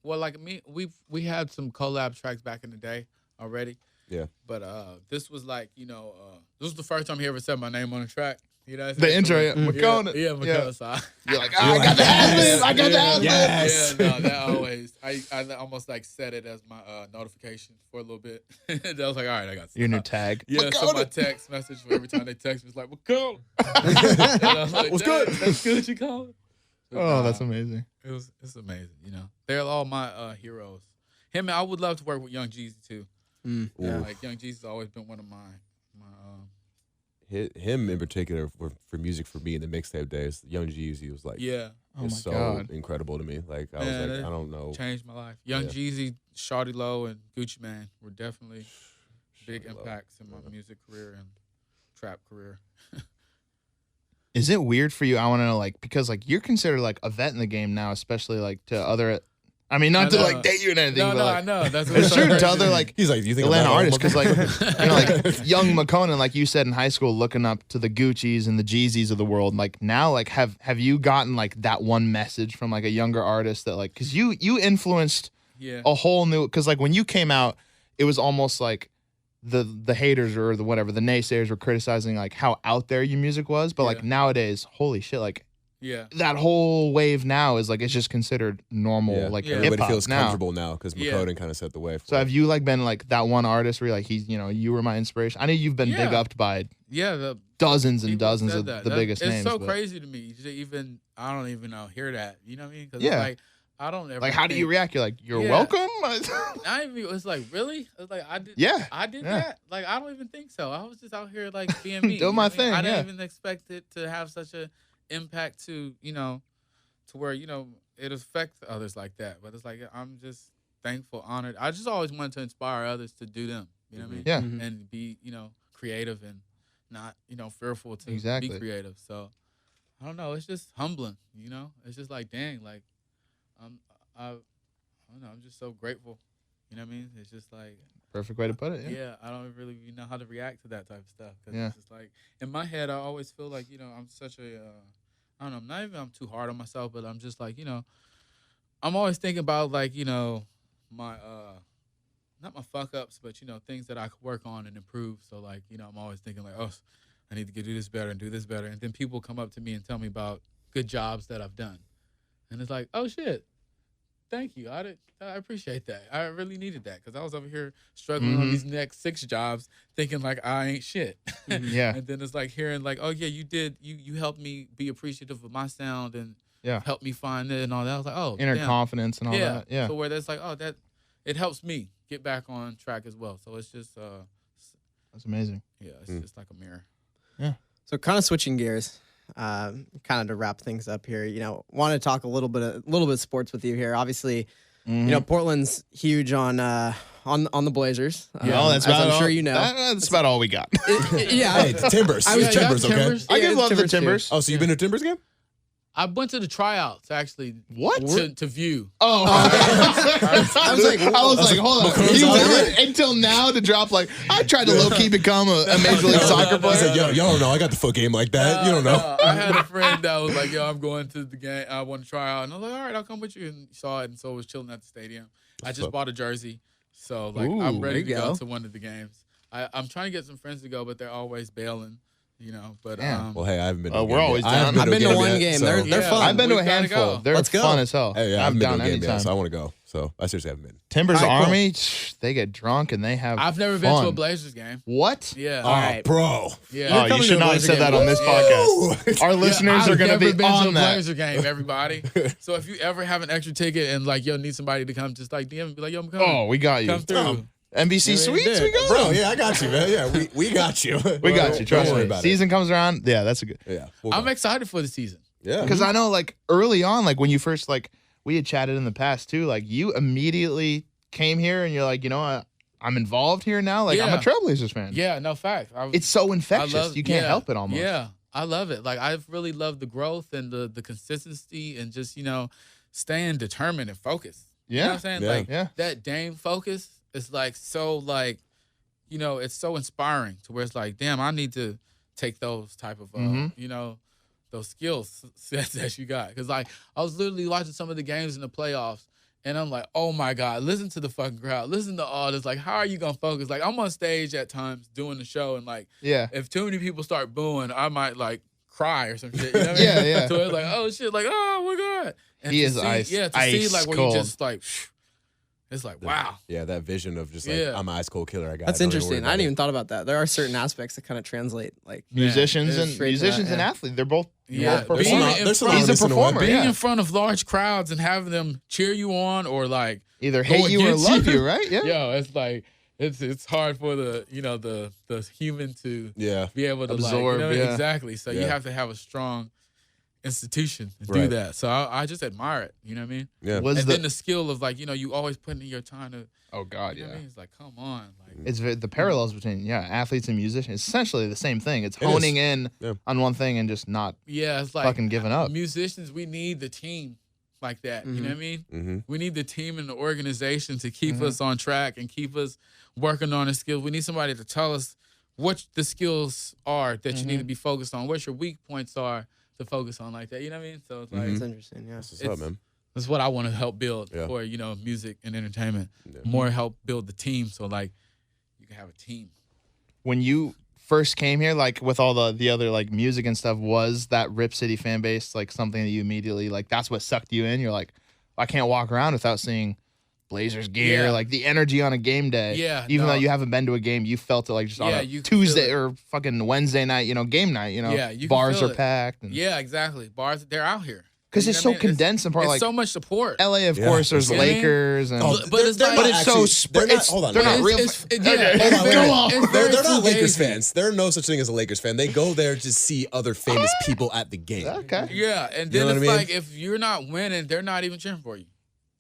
Well, like me, we had some collab tracks back in the day already. Yeah. But this was like, you know, this was the first time he ever said my name on a track. You know, the intro, Makonnen. Yeah, Makonnen. So you're like, I got the ad-lib. I got the ad-lib. Yes. Yeah, no, that always. I almost like set it as my notification for a little bit. I was like, all right, I got your new tag. Yeah, Makonnen. so my text message for every time they text me was like, Makonnen. And I was like, what's good? That's Gucci calling. Oh, that's amazing. It's amazing. You know, they're all my heroes. Him, I would love to work with Young Jeezy too. Yeah, like Young Jeezy's always been one of my him in particular for music for me in the mixtape days. Young Jeezy was like, God, incredible to me. Like I was like, I don't know, changed my life. Young Jeezy, Shawty Lo, and Gucci Mane were definitely big impacts in my music career and trap career. Is it weird for you? I want to know, like, because like you're considered like a vet in the game now, especially like to other. I mean, not to like date you and anything. No, but, like, I know. That's what it's true to other like he's like, do you think Atlanta artists? Because like you know, like young Makonnen, like you said in high school, looking up to the Guccis and the Jeezys of the world. Like now, like have you gotten like that one message from like a younger artist that like because you influenced a whole new because like when you came out, it was almost like the haters or the whatever the naysayers were criticizing like how out there your music was, but like nowadays, holy shit, like. Yeah, that whole wave now is like it's just considered normal. Like everybody feels now. comfortable now because Makonnen kind of set the way. So have you like been like that one artist where you're like he's you were my inspiration? I know you've been big upped by dozens and dozens of the biggest names. It's so crazy to me. I don't even know hear that. You know what I mean? Cause like I don't ever like how do you react? You're like you're welcome. It's like really. It's like I did that. Like I don't even think so. I was just out here like being me. Doing my thing. I didn't even expect it to have such a impact to to where it affects others like that, but it's like I'm just thankful, honored. I just always wanted to inspire others to do them, you know what I mean? Yeah. And be creative and not fearful to be creative. So I don't know, it's just humbling, it's just like dang, like I don't know, I'm just so grateful, you know what I mean? It's just like perfect way to put it. Yeah, I don't really know how to react to that type of stuff. Cause it's just like in my head, I always feel like I'm such a I don't know. I'm too hard on myself, but I'm just like I'm always thinking about like my not my fuck ups, but things that I could work on and improve. So like I'm always thinking like I need to do this better and do this better. And then people come up to me and tell me about good jobs that I've done, and it's like oh shit. Thank you. I appreciate that. I really needed that because I was over here struggling on these next 6 jobs thinking like I ain't shit. Yeah. And then it's like hearing like, oh yeah, you did. You helped me be appreciative of my sound and helped me find it and all that. I was like, oh, inner confidence and all that. Yeah. So where that's like, oh, that it helps me get back on track as well. So it's just that's amazing. Yeah, it's just like a mirror. Yeah. So kind of switching gears. kind of to wrap things up here, want to talk a little bit of sports with you here. Obviously, Portland's huge on the Blazers. That's as about I'm sure you know. That's about all we got. Hey, the Timbers. Timbers, okay? Timbers. I give love to the Timbers Timbers. Oh, so you've been to Timbers game? I went to the tryouts actually. What? To view. Oh, I was like, hold on. You waited until now to drop like I tried to low key become a Major League Soccer player. I said, yo, y'all don't know. I got the foot game like that. You don't know. I had a friend that was like, yo, I'm going to the game. I want to try out, and I was like, all right, I'll come with you. And he saw it, and so I was chilling at the stadium. I just bought a jersey, so like I'm ready to go to one of the games. I'm trying to get some friends to go, but they're always bailing. But well, hey, I haven't been. We're always down. I've been to one game. They're fun. I've been to a handful. They're fun as hell. Hey, yeah, I've been to a game, so I want to go. So I seriously haven't been. Timbers Army, they get drunk and they have. I've never been to a Blazers game. What? Yeah. All right, bro. Yeah. Oh, you should not have said that on this podcast. Our listeners are going to be I've never been to a that. Blazer game, everybody. So if you ever have an extra ticket and like need somebody to come, just like DM and be like, yo, I'm coming. Oh, we got you. Come through. NBC Suites, we got bro. Yeah, I got you, man. Yeah, we got you. We got you. Trust me. About season comes around. Yeah, that's a good. Yeah, I'm excited for the season. Yeah, because I know like early on, like when you first like we had chatted in the past too. Like you immediately came here and you're like, I'm involved here now. Like I'm a Trailblazers fan. Yeah, no fact. It's so infectious. You can't help it almost. Yeah, I love it. Like I've really loved the growth and the consistency and just staying determined and focused. Yeah, you know what I'm saying? Yeah. Like that Dame focus is like so like, it's so inspiring to where it's like, damn, I need to take those type of those skills sets that you got. Because like I was literally watching some of the games in the playoffs. And I'm like, oh my God, listen to the fucking crowd. Listen to all this. Like, how are you going to focus? Like, I'm on stage at times doing the show. And like, if too many people start booing, I might like cry or some shit. You know what I mean? Yeah. So it's like, oh shit, like, oh my God. And he is ice. Yeah, to ice see like where cold. you just like, it's like, wow. Yeah, that vision of just like, I'm an ice cold killer. I got. That's interesting. I hadn't even thought about that. There are certain aspects that kind of translate, like musicians and athletes. They're both. Yeah, he's a performer. Being in front of large crowds and having them cheer you on or like either hate you or love you, right? Yeah. Yo, it's like it's hard for the the human to be able to absorb. Exactly. So you have to have a strong institution to do that. So I just admire it. You know what I mean? Yeah. Then the skill of like you always putting in your time to. Oh God, you know what I mean? It's like come on, like it's the parallels between athletes and musicians. Essentially the same thing. It's honing in on one thing and just not it's like fucking giving up. Musicians, we need the team like that. You know what I mean? Mm-hmm. We need the team and the organization to keep us on track and keep us working on the skills. We need somebody to tell us what the skills are that you need to be focused on, what your weak points are to focus on like that. You know what I mean? So it's like it's interesting. Yeah, what's up, man? That's what I want to help build for music and entertainment. More help build the team, so like you can have a team. When you first came here, like with all the other like music and stuff, was that Rip City fan base like something that you immediately like? That's what sucked you in. You're like, I can't walk around without seeing Blazers gear, like the energy on a game day. Yeah, even though you haven't been to a game, you felt it like just on a Tuesday or fucking Wednesday night, game night. You bars are packed. And exactly. Bars, they're out here. Because it's so condensed and part like so much support. LA, of course, there's Lakers and but it's so they're not real. They're not Lakers fans. There are no such thing as a Lakers fan. They go there to see other famous people at the game. Okay. Yeah, and then it's like if you're not winning, they're not even cheering for you.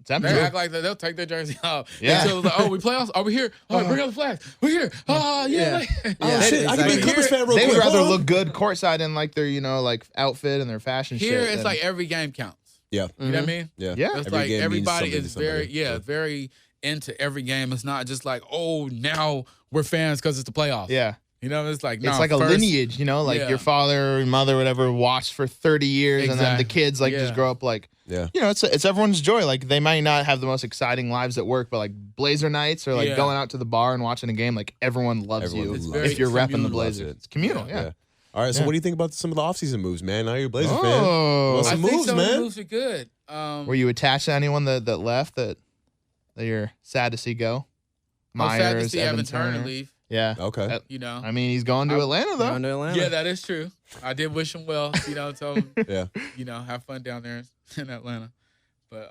They act like they'll take their jersey off. Yeah. Until like, we playoffs. Are we here? All right, bring out the flags. We're here. Oh, yeah. Shit, I can be a Clippers fan real quick. They would rather look good courtside in like their, like outfit and their fashion shit. Here, it's like every game counts. Yeah. You know what I mean? Yeah. It's like everybody is very into every game. It's not just like, now we're fans because it's the playoffs. Yeah. You know, it's like it's like a lineage, like your father or mother, whatever, watched for 30 years, and then the kids just grow up like, it's everyone's joy. Like they might not have the most exciting lives at work, but like Blazer nights or like going out to the bar and watching a game, like everyone loves you if you're repping the Blazers. It's communal, All right, so what do you think about some of the offseason moves, man? Now you're a Blazer fan. Well, some moves, some man. Of the moves are good. Were you attached to anyone that left that you're sad to see go? I'm sad to see Evan Turner leave. Yeah. Okay. I mean, he's going to Atlanta, though. Going to Atlanta. Yeah, that is true. I did wish him well, tell him, yeah. Have fun down there in Atlanta. But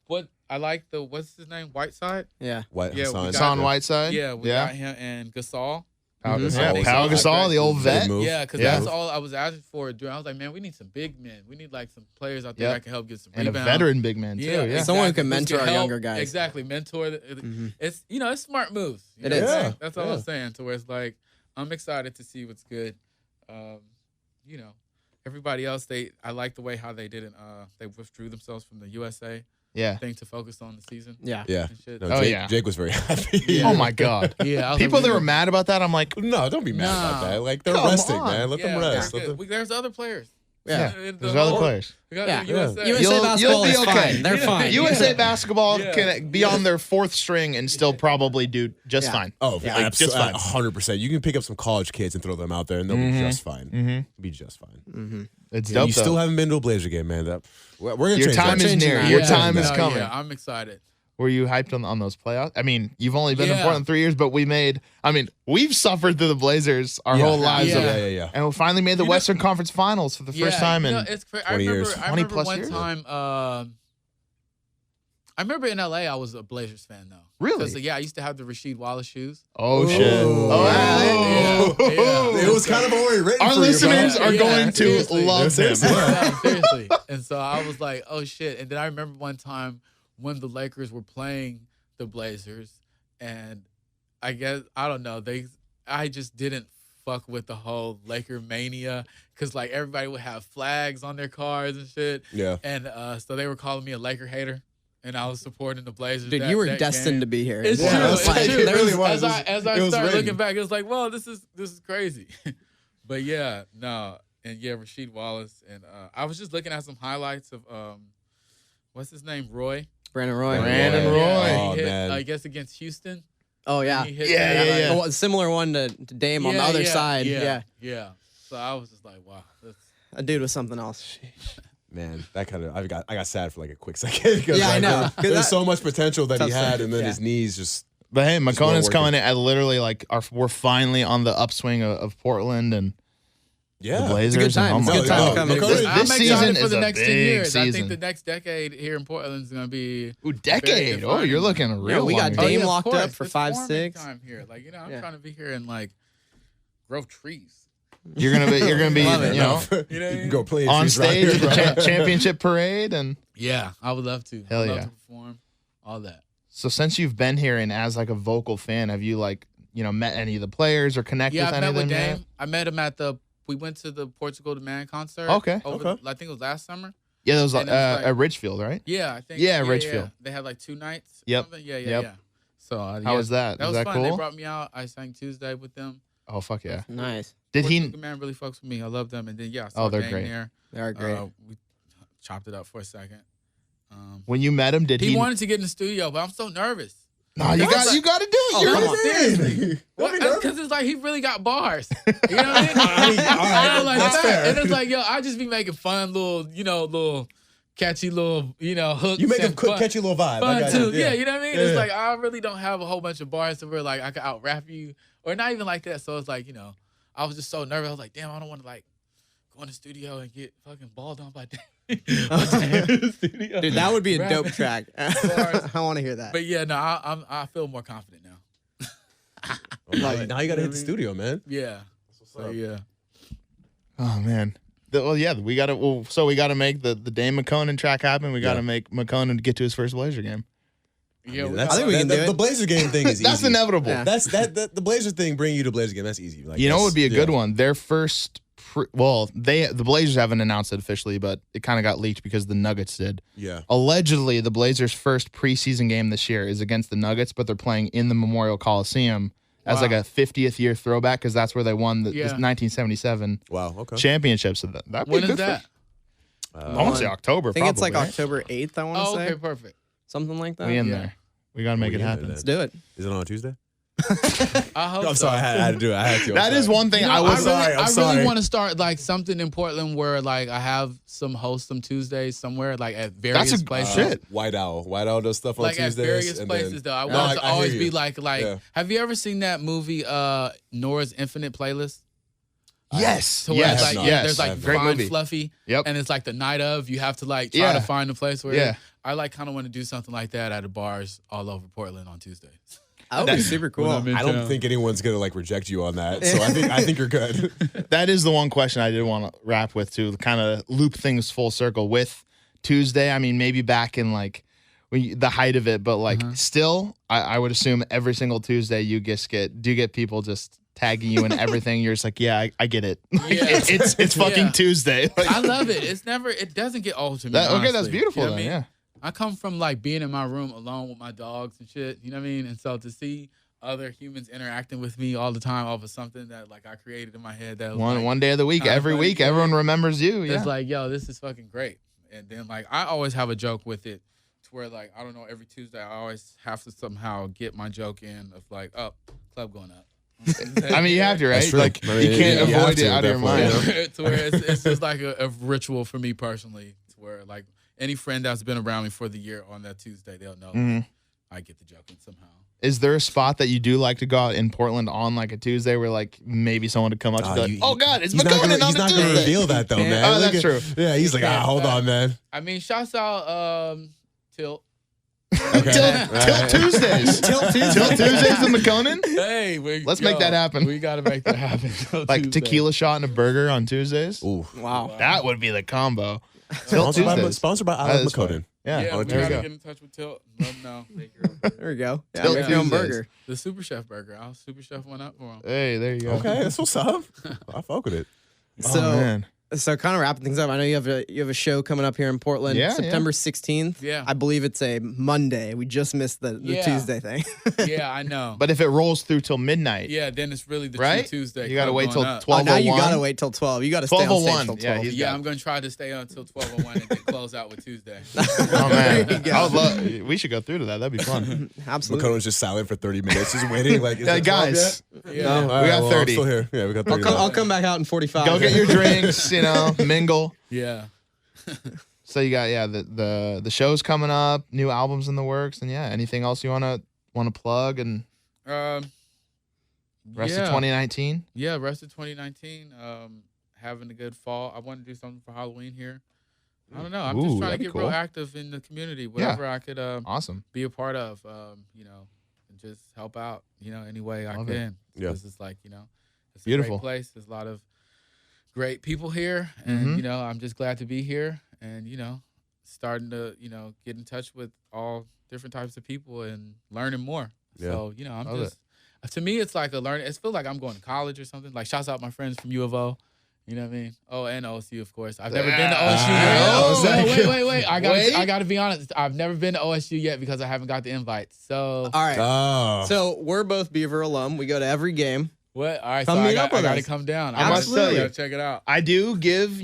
what I like what's his name? Whiteside? Yeah. Hassan Whiteside? Yeah, we got him and Gasol. Pau Gasol, the old vet. Yeah, because that's all I was asking for. I was like, man, we need some big men. We need like some players out there that can help get some rebounds. And a veteran big man too. Yeah, exactly. Someone who can mentor our younger guys. Exactly, mentor. It's it's smart moves. It is. That's all I'm saying. To where it's like I'm excited to see what's good. Everybody else, I like the way how they did it. They withdrew themselves from the USA. Thing to focus on the season. Yeah. No, Jake was very happy. Oh my God. People that were mad about that, I'm like, no, don't be mad about that. Like they're resting, man. Let them rest. There's other players. There's other players. USA basketball is fine. They're fine. USA basketball can be on their fourth string and still probably do just fine. Oh, just fine. 100%. You can pick up some college kids and throw them out there, and they'll be just fine. Be just fine. It's dope. You still haven't been to a Blazer game, man. We're gonna Your time is near. Your time is coming. Yeah, I'm excited. Were you hyped on those playoffs? I mean, you've only been in Portland 3 years, but we've suffered through the Blazers our whole lives. And we finally made the Western Conference Finals for the first time in it's 20 years. 20 plus one years. Time, I remember in LA, I was a Blazers fan though. Really? Because I used to have the Rasheed Wallace shoes. Oh shit! It was kind of already written. Our listeners are going to love him. Seriously. And so I was like, oh shit! And then I remember one time when the Lakers were playing the Blazers, and I guess I don't know, I just didn't fuck with the whole Laker mania because like everybody would have flags on their cars and shit. Yeah. And so they were calling me a Laker hater. And I was supporting the Blazers. Dude, you were destined to be here. It's true. It's true. It really was. As I started looking back, it was like, well, this is crazy. But Rasheed Wallace, and I was just looking at some highlights of what's his name, Brandon Roy. Oh, he hit, man. I guess against Houston. Oh yeah. A similar one to Dame on the other side. Yeah. So I was just like, wow, a dude with something else. Man, that kind of I got sad for like a quick second. I know. There's so much potential that he had, and then his knees just. But hey, Makonnen's coming in at literally like we're finally on the upswing of Portland and the Blazers. It's a good time. It's a good time coming. This season for is the a next 10 big years. season. I think the next decade here in Portland is going to be decade. Oh, you're looking real. We got long. Dame locked up for 5-6. Time here, like I'm trying to be here and like grow trees. You're gonna be, you can go play on stage at the championship parade, and I would love to. Hell I'd love to perform, all that. So since you've been here and as like a vocal fan, have you met any of the players or connected with any of them? Yeah, I met with Dame. I met him we went to the Portugal the Man concert. Okay. I think it was last summer. Yeah, that was at Ridgefield, right? Yeah, I think. Yeah, Ridgefield. Yeah. They had like 2 nights. Yep. Yeah. So how was that? That was that fun. cool? They brought me out. I sang Tuesday with them. Oh fuck yeah! Nice. Did Portugal Man really fucks with me. I love them. And then they're great. They are great. We chopped it up for a second. When you met him, did he wanted to get in the studio, but I'm so nervous. No, you got to do it. You're seriously. Because it's like he really got bars. You know what I mean? That's fair. And it's like, I just be making fun little catchy little, hooks. You make a quick catchy little vibe. Fun too. Yeah, you know what I mean? It's like I really don't have a whole bunch of bars to where like I could out rap you or not even like that. So it's like, I was just so nervous. I was like, damn, I don't want to like go in the studio and get fucking balled on by Dame. Dude, that would be a dope track. I want to hear that. But yeah, no, I feel more confident now. Now you gotta hit the studio, man. Yeah. So yeah. Oh man. We gotta make the Dame Makonnen track happen. We gotta make Makonnen get to his first Blazer game. Yeah, I think we can do it. The Blazer game thing is easy. That's inevitable. Yeah. The Blazer thing bringing you to Blazer game. That's easy. Like, what would be a good one? Their first. The Blazers haven't announced it officially, but it kind of got leaked because the Nuggets did. Yeah. Allegedly, the Blazers' first preseason game this year is against the Nuggets, but they're playing in the Memorial Coliseum as like a 50th year throwback because that's where they won the 1977 championship. So that'd be when good is that? I want to say October. I think it's like right? October 8th. I want to say. Okay, perfect. Something like that. We in there. We gotta make it happen. Let's do it. Is it on a Tuesday? I hope I'm sorry, I had to do it. I had to. That is one thing I was. I'm sorry. I really want to start like something in Portland where like I have some Tuesdays somewhere like at various places. Shit. White Owl does stuff on like Tuesdays. At various places though. I want to always be like. Yeah. Have you ever seen that movie Nora's Infinite Playlist? Yes. To where it's like, there's like great Fine movie. Fluffy. Yep. And it's like the night of. You have to like try to find a place where. Yeah. I like kind of want to do something like that at the bars all over Portland on Tuesdays. That would be super cool. I don't think anyone's gonna like reject you on that. So I think you're good. That is the one question I did want to wrap with too, kind of loop things full circle with Tuesday. I mean, maybe back in like the height of it, but like still, I would assume every single Tuesday you do get people just tagging you and everything. You're just like, yeah, I get it. Like, it's fucking Tuesday. Like, I love it. It doesn't get old to me. Okay, that's beautiful. You know then, what I mean? Yeah. I come from like being in my room alone with my dogs and shit. You know what I mean? And so to see other humans interacting with me all the time over something that like I created in my head that was one day of the week, every week, everyone remembers you. Yeah. It's like, yo, this is fucking great. And then like I always have a joke with it to where like I don't know, every Tuesday I always have to somehow get my joke in of like, oh, club going up. I mean, you have to, right? Like, you can't avoid it out of your mind. To where it's just like a ritual for me personally, to where like any friend that's been around me for the year on that Tuesday, they'll know I get the joke in somehow. Is there a spot that you do like to go out in Portland on like a Tuesday where like maybe someone would come up to be like, oh God, it's Makonnen on a Tuesday. He's not going to reveal that though, man. Oh, that's true. Yeah, he's like, hold on, man. I mean, shouts out Tilt. Okay. Tilt Tuesdays. Tilt Tuesdays in Makonnen. Hey, let's make that happen. We got to make that happen. Like Tuesday. Tequila shot and a burger on Tuesdays. Ooh, wow, that would be the combo. Sponsored by iLoveMakonnen. Yeah, we gotta get in touch with Tilt. Let them know. There we go. Tilt make your own burger. The Super Chef burger. I'll Super Chef one up for him. Hey, there you go. Okay, that's what's up. I fuck with it. So kind of wrapping things up, I know you have a show coming up here in Portland, September 16th. Yeah. I believe it's a Monday. We just missed the Tuesday thing. Yeah, I know. But if it rolls through till midnight, then it's really the right? true Tuesday. You gotta wait till 12:01. Oh, now you gotta wait till 12. You gotta stay on stage till 12. Yeah, I'm gonna try to stay until 12:01 and then close out with Tuesday. Oh man, I would love. We should go through to that. That'd be fun. Absolutely. Makonnen's just silent for 30 minutes, just waiting. Like, guys, no, we got 30. I'm still here. Yeah, we got 30. I'll come back out in 45. Go get your drinks. Mingle. Yeah. So you got the show's coming up, new albums in the works, and anything else you wanna plug and rest of 2019? Yeah, rest of 2019. Having a good fall. I want to do something for Halloween here. I don't know. I'm just trying to get real active in the community, whatever I could awesome be a part of. And just help out, any way I can. Yeah. Because it's like, it's beautiful. a great place. There's a lot of great people here, and I'm just glad to be here, and starting to get in touch with all different types of people and learning more. So I'm just to me it's like a learning. It feels like I'm going to college or something. Like shouts out my friends from U of O. You know what I mean? Oh, and OSU, of course. I've never been to OSU yet. Wait. I got to be honest. I've never been to OSU yet because I haven't got the invite. So all right. So we're both Beaver alum. We go to every game. What? All right, so I got to come down. I must tell you, check it out. I do give,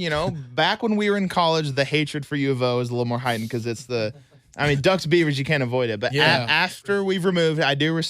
back when we were in college, the hatred for U of O is a little more heightened because it's Ducks, Beavers, you can't avoid it. But after we've removed, I do,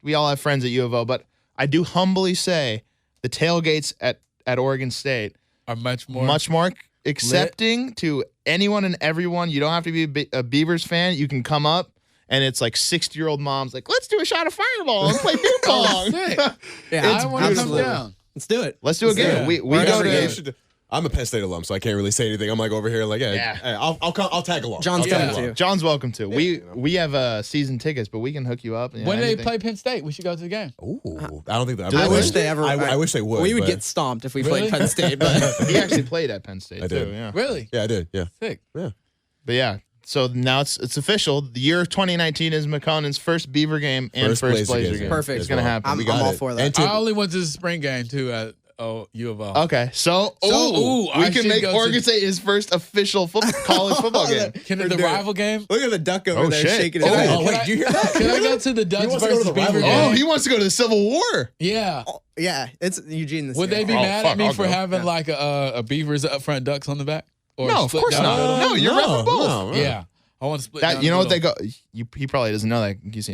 we all have friends at U of O, but I do humbly say the tailgates at Oregon State are much more accepting to anyone and everyone. You don't have to be a Beavers fan. You can come up. And it's like 60-year-old moms like, let's do a shot of Fireball and play ping pong. I want to come down. Let's do it. Let's do it again. We go to. I'm a Penn State alum, so I can't really say anything. I'm like over here, like, hey, I'll tag along. John's coming too. John's welcome to. We have season tickets, but we can hook you up. When do they play Penn State? We should go to the game. Ooh, I don't think that. I wish they ever. I wish they would. We would get stomped if we played Penn State. But he actually played at Penn State too. Yeah. Really? Yeah, I did. Yeah. Sick. Yeah. But yeah. So now it's official. The year of 2019 is Makonnen's first Beaver game and first Blazer game. Perfect. It's going to happen. I'm all for that. I only went to the spring game, too, at U of O. Okay. So we can make Oregon State his first official college football game. Can the rival game? Look at the duck over there shaking his head. Oh, wait, do you hear that? Can I go to the Ducks versus Beaver game? Oh, he wants to go to the Civil War. Yeah. Yeah, it's Eugene this Would year. they be mad at me for having like a Beavers up front, Ducks on the back? Or no, of course not. No, you're repping both. Yeah. I want to split that. You know what they go? He probably doesn't know that. He's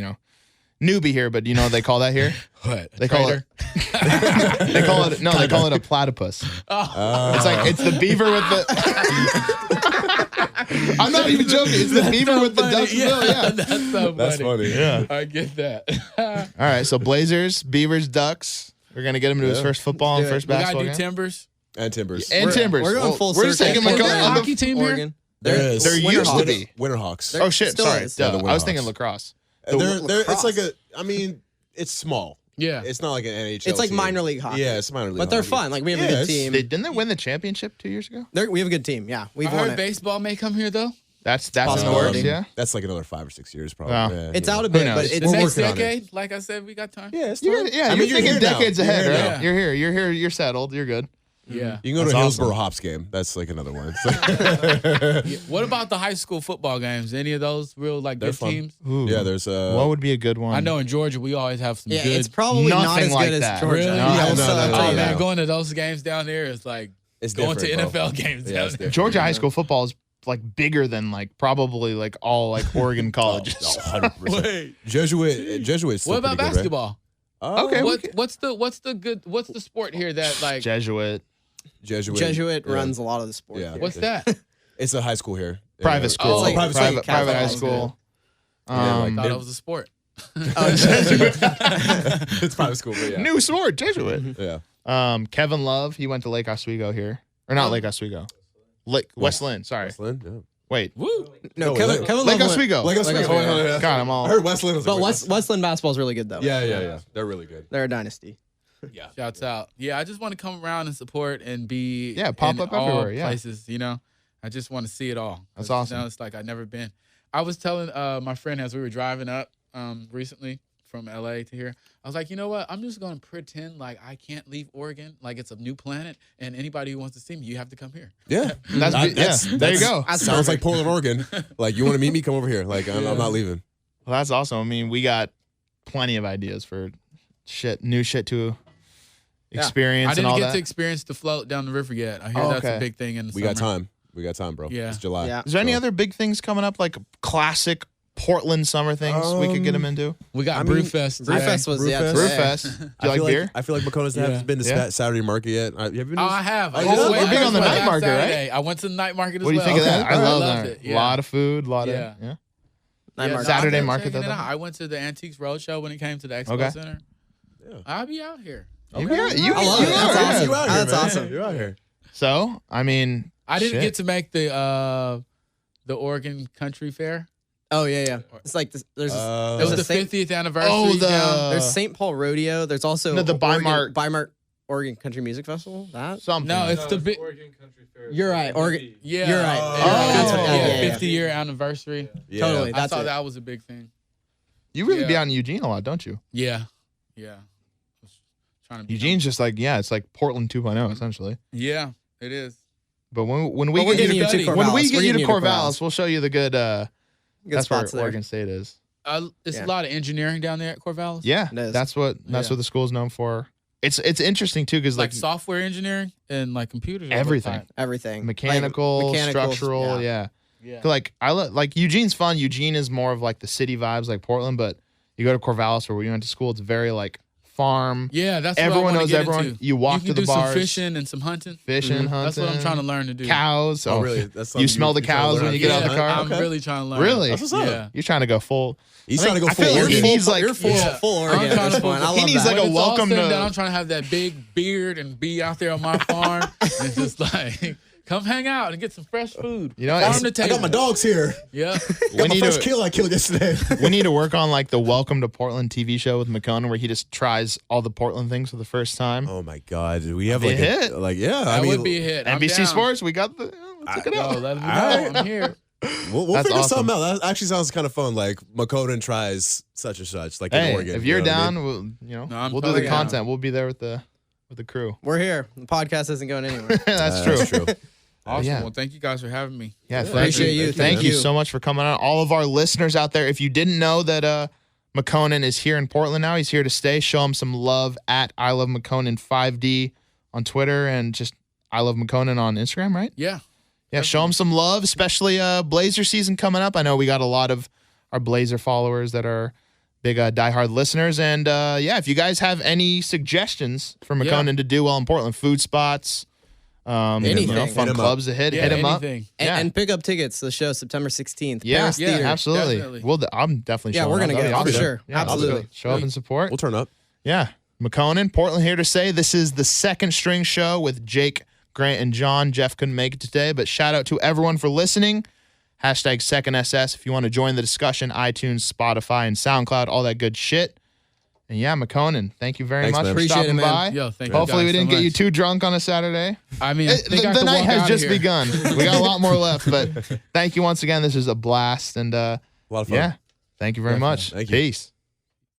newbie here, but you know what they call that here? What? They call it. They call it. No, they call it a platypus. It's the beaver with the. I'm not even joking. It's the beaver with the duck's bill. Yeah, that's so funny. That's funny. Yeah, I get that. All right, so Blazers, Beavers, Ducks. We're gonna get him to his first football and first basketball game. We gotta do Timbers. And Timbers. We're going full circle. We're just taking Makonnen hockey team Oregon. There used to be Winterhawks. Oh shit! Sorry, is. I was thinking lacrosse. It's like it's small. Yeah. It's not like an NHL It's like team. minor league hockey. Yeah, it's minor league But they're hockey. fun. Like, we have a good team. Didn't they win the championship 2 years ago? We have a good team, yeah. We've I won heard it. baseball may come here, though. That's in the Possibility. works, yeah. That's like another 5 or 6 years, probably. Wow. Yeah, It's yeah. out a bit, knows? but The it's next working on it. decade, like I said, we got time. Yeah, it's You're, time. yeah, I mean, you're thinking here now. decades ahead, You're right? here now. You're here. You're settled. You're good. Yeah. You can go to That's a Hillsborough awesome. Hops game. That's like another one. Yeah. What about the high school football games? Any of those real like They're good fun. teams? Ooh. Yeah, there's What would be a good one? I know in Georgia we always have some Yeah, good. it's probably not Nothing as like good that. as Georgia. Really? I Yeah, will no, say no, that. no, Oh yeah. man, going to those games down there is like it's going to different, bro. NFL games Yeah, down it's there. different. Georgia high school football is like bigger than like probably like all like Oregon colleges. 100%. Jesuits. What about basketball? Okay, What's the sport here that like Jesuit. Jesuit yeah. runs a lot of the sport. Yeah. here. what's that? It's a high school here. Private Yeah. school. Oh, like private Catholic private high school. school. Yeah, like Thought it was a sport. It's private school, but yeah. New sword, Jesuit. Yeah. Kevin Love, he went to Lake Oswego here. Or not Lake Oswego. West Lynn, sorry. Westland, yeah. Wait. Woo! No, No, Kevin Lake Love went- Oswego. Like Oswego. Oswego. Oh, yeah. God, I'm all. I heard Westland was But like, Westland basketball is really good, though. Yeah. They're really good. They're a dynasty. Yeah. Shouts out. Yeah, I just want to come around and support and be pop in up all everywhere, yeah. places, you know. I just want to see it all. That's 'Cause, awesome. You know, it's like I've never been. I was telling my friend as we were driving up recently from LA to here, I was like, you know what? I'm just going to pretend like I can't leave Oregon, like it's a new planet, and anybody who wants to see me, you have to come here. Yeah. There you go. Sounds like Portland, Oregon. Like, you want to meet me? Come over here. Like, I'm not leaving. Well, that's awesome. I mean, we got plenty of ideas for new shit to experience I and didn't all get that. to experience the float down the river yet. I hear Oh, that's okay. a big thing in the We summer. got time, bro. Yeah. It's July. Yeah. Is there any So- other big things coming up, like classic Portland summer things we could get them into? We got I mean, Brewfest. Brewfest was Brewfest. today. Brewfest. Do you like beer? I feel like Makonnen hasn't been to Yeah. Saturday market yet. Have you been? Oh, I have. Oh, I yeah? just We're went- big I on the just went night last market, right? Saturday. I went to the night market as What do you well. think of that? I love loved that. it. A Yeah. lot of food, a lot of Yeah. Night Yeah, market. Saturday I've been market, checking though? it out. I went to the Antiques Roadshow when it came to the Expo Okay. Center. Yeah. I'll be out here. Yeah, you I love it. are, That's yeah. awesome. You out here, That's man. awesome. You're out here. So, I mean, I didn't shit. get to make the Oregon Country Fair. Oh, yeah. It's like this, there's It was There's the a Saint- 50th anniversary. Oh, down. there's St. Paul Rodeo. There's also No, the Bimart Oregon Country Music Festival. That something. No, it's the big. Oregon Country Fair. You're right, Oregon. Yeah, You're right. Oh. Yeah. 50-year anniversary. Yeah. Totally. I That's thought it. that was a big thing. You really be Yeah. out in Eugene a lot, don't you? Yeah. Was trying to be Eugene's just like, it's like Portland 2.0 essentially. Yeah, it is. But when we But we're get getting you you to Corvallis. when we Corvallis. get We're you to getting Corvallis, we'll show you the good. Good That's where spots there. Oregon State is. It's Yeah. a lot of engineering down there at Corvallis. Yeah, It is. that's what Yeah. the school's known for. It's interesting too because like like software engineering and like computers. or what everything. type? Everything. mechanical, Like, mechanicals, structural, yeah. Yeah. Like like Eugene's fun. Eugene is more of like the city vibes, like Portland. But you go to Corvallis, where we went to school, it's very like farm. Yeah, that's Everyone what I knows get everyone. Into. You walk can to the do bars. some fishing and some hunting. Fishing, hunting. That's what I'm trying to learn to do. Cows. Oh, really? That's something You smell the you're trying to cows learn when you how get to out of the do? car. I'm Okay. really trying to learn. Really? That's what's up. Yeah. You're trying to go full. He's I trying to go think- I full feel like Oregon. he needs like You're full Yeah. Oregon I'm at trying this to point. I focus- love He needs that. like a When it's all welcome said and to- done, I'm trying to have that big beard and be out there on my farm and just like come hang out and get some fresh food. You know, Farm it's- to I table. got my dogs here. Yeah. Got my need first to- kill I killed yesterday. We need to work on like the Welcome to Portland TV show with Makonnen, where he just tries all the Portland things for the first time. Oh my God, do we have That'd like be a hit. yeah? That I mean, would be a hit. I'm NBC down. Sports, we got the. Let's check it Yo, out. let me know. Alright. I'm here. We'll That's figure awesome. something out. That actually sounds kind of fun. Like Makonnen tries such and such, like Hey, in Oregon. if you're you know what I down, mean? we'll No, I'm we'll do totally the down. content. We'll be there with the crew. We're here. The podcast isn't going anywhere. That's true. That's true. Awesome. Yeah. Well, thank you guys for having me. Yeah, thank Appreciate you. Thank you man. so much for coming on. All of our listeners out there, if you didn't know that Makonnen is here in Portland now, he's here to stay. Show him some love at iLoveMakonnen 5D on Twitter and just iLoveMakonnen on Instagram, right? Yeah. Yeah, show him some love, especially Blazer season coming up. I know we got a lot of our Blazer followers that are big diehard listeners. And if you guys have any suggestions for Makonnen to do well in Portland, food spots, Anything. fun Hit 'em clubs to hit him up. anything. Yeah. And pick up tickets to the show September 16th. Yeah, Paris yeah, Theater. absolutely. Definitely. I'm definitely Yeah, showing we're up. gonna That'd get be it, for awesome. sure. Yeah, Absolutely. Show up and support. We'll turn up. Yeah. Makonnen, Portland here to say this is the second string show with Jake, Grant, and John. Jeff couldn't make it today, but shout out to everyone for listening. Hashtag #2ndSS if you want to join the discussion. iTunes, Spotify, and SoundCloud, all that good shit. And yeah, Makonnen, thank you very much for stopping by. Yo, thank you. Hopefully we didn't get you too drunk on a Saturday. I mean, the night has just begun. We got a lot more left, but thank you once again. This is a blast, and a lot of fun. Yeah, thank you very much. Thank you. Peace.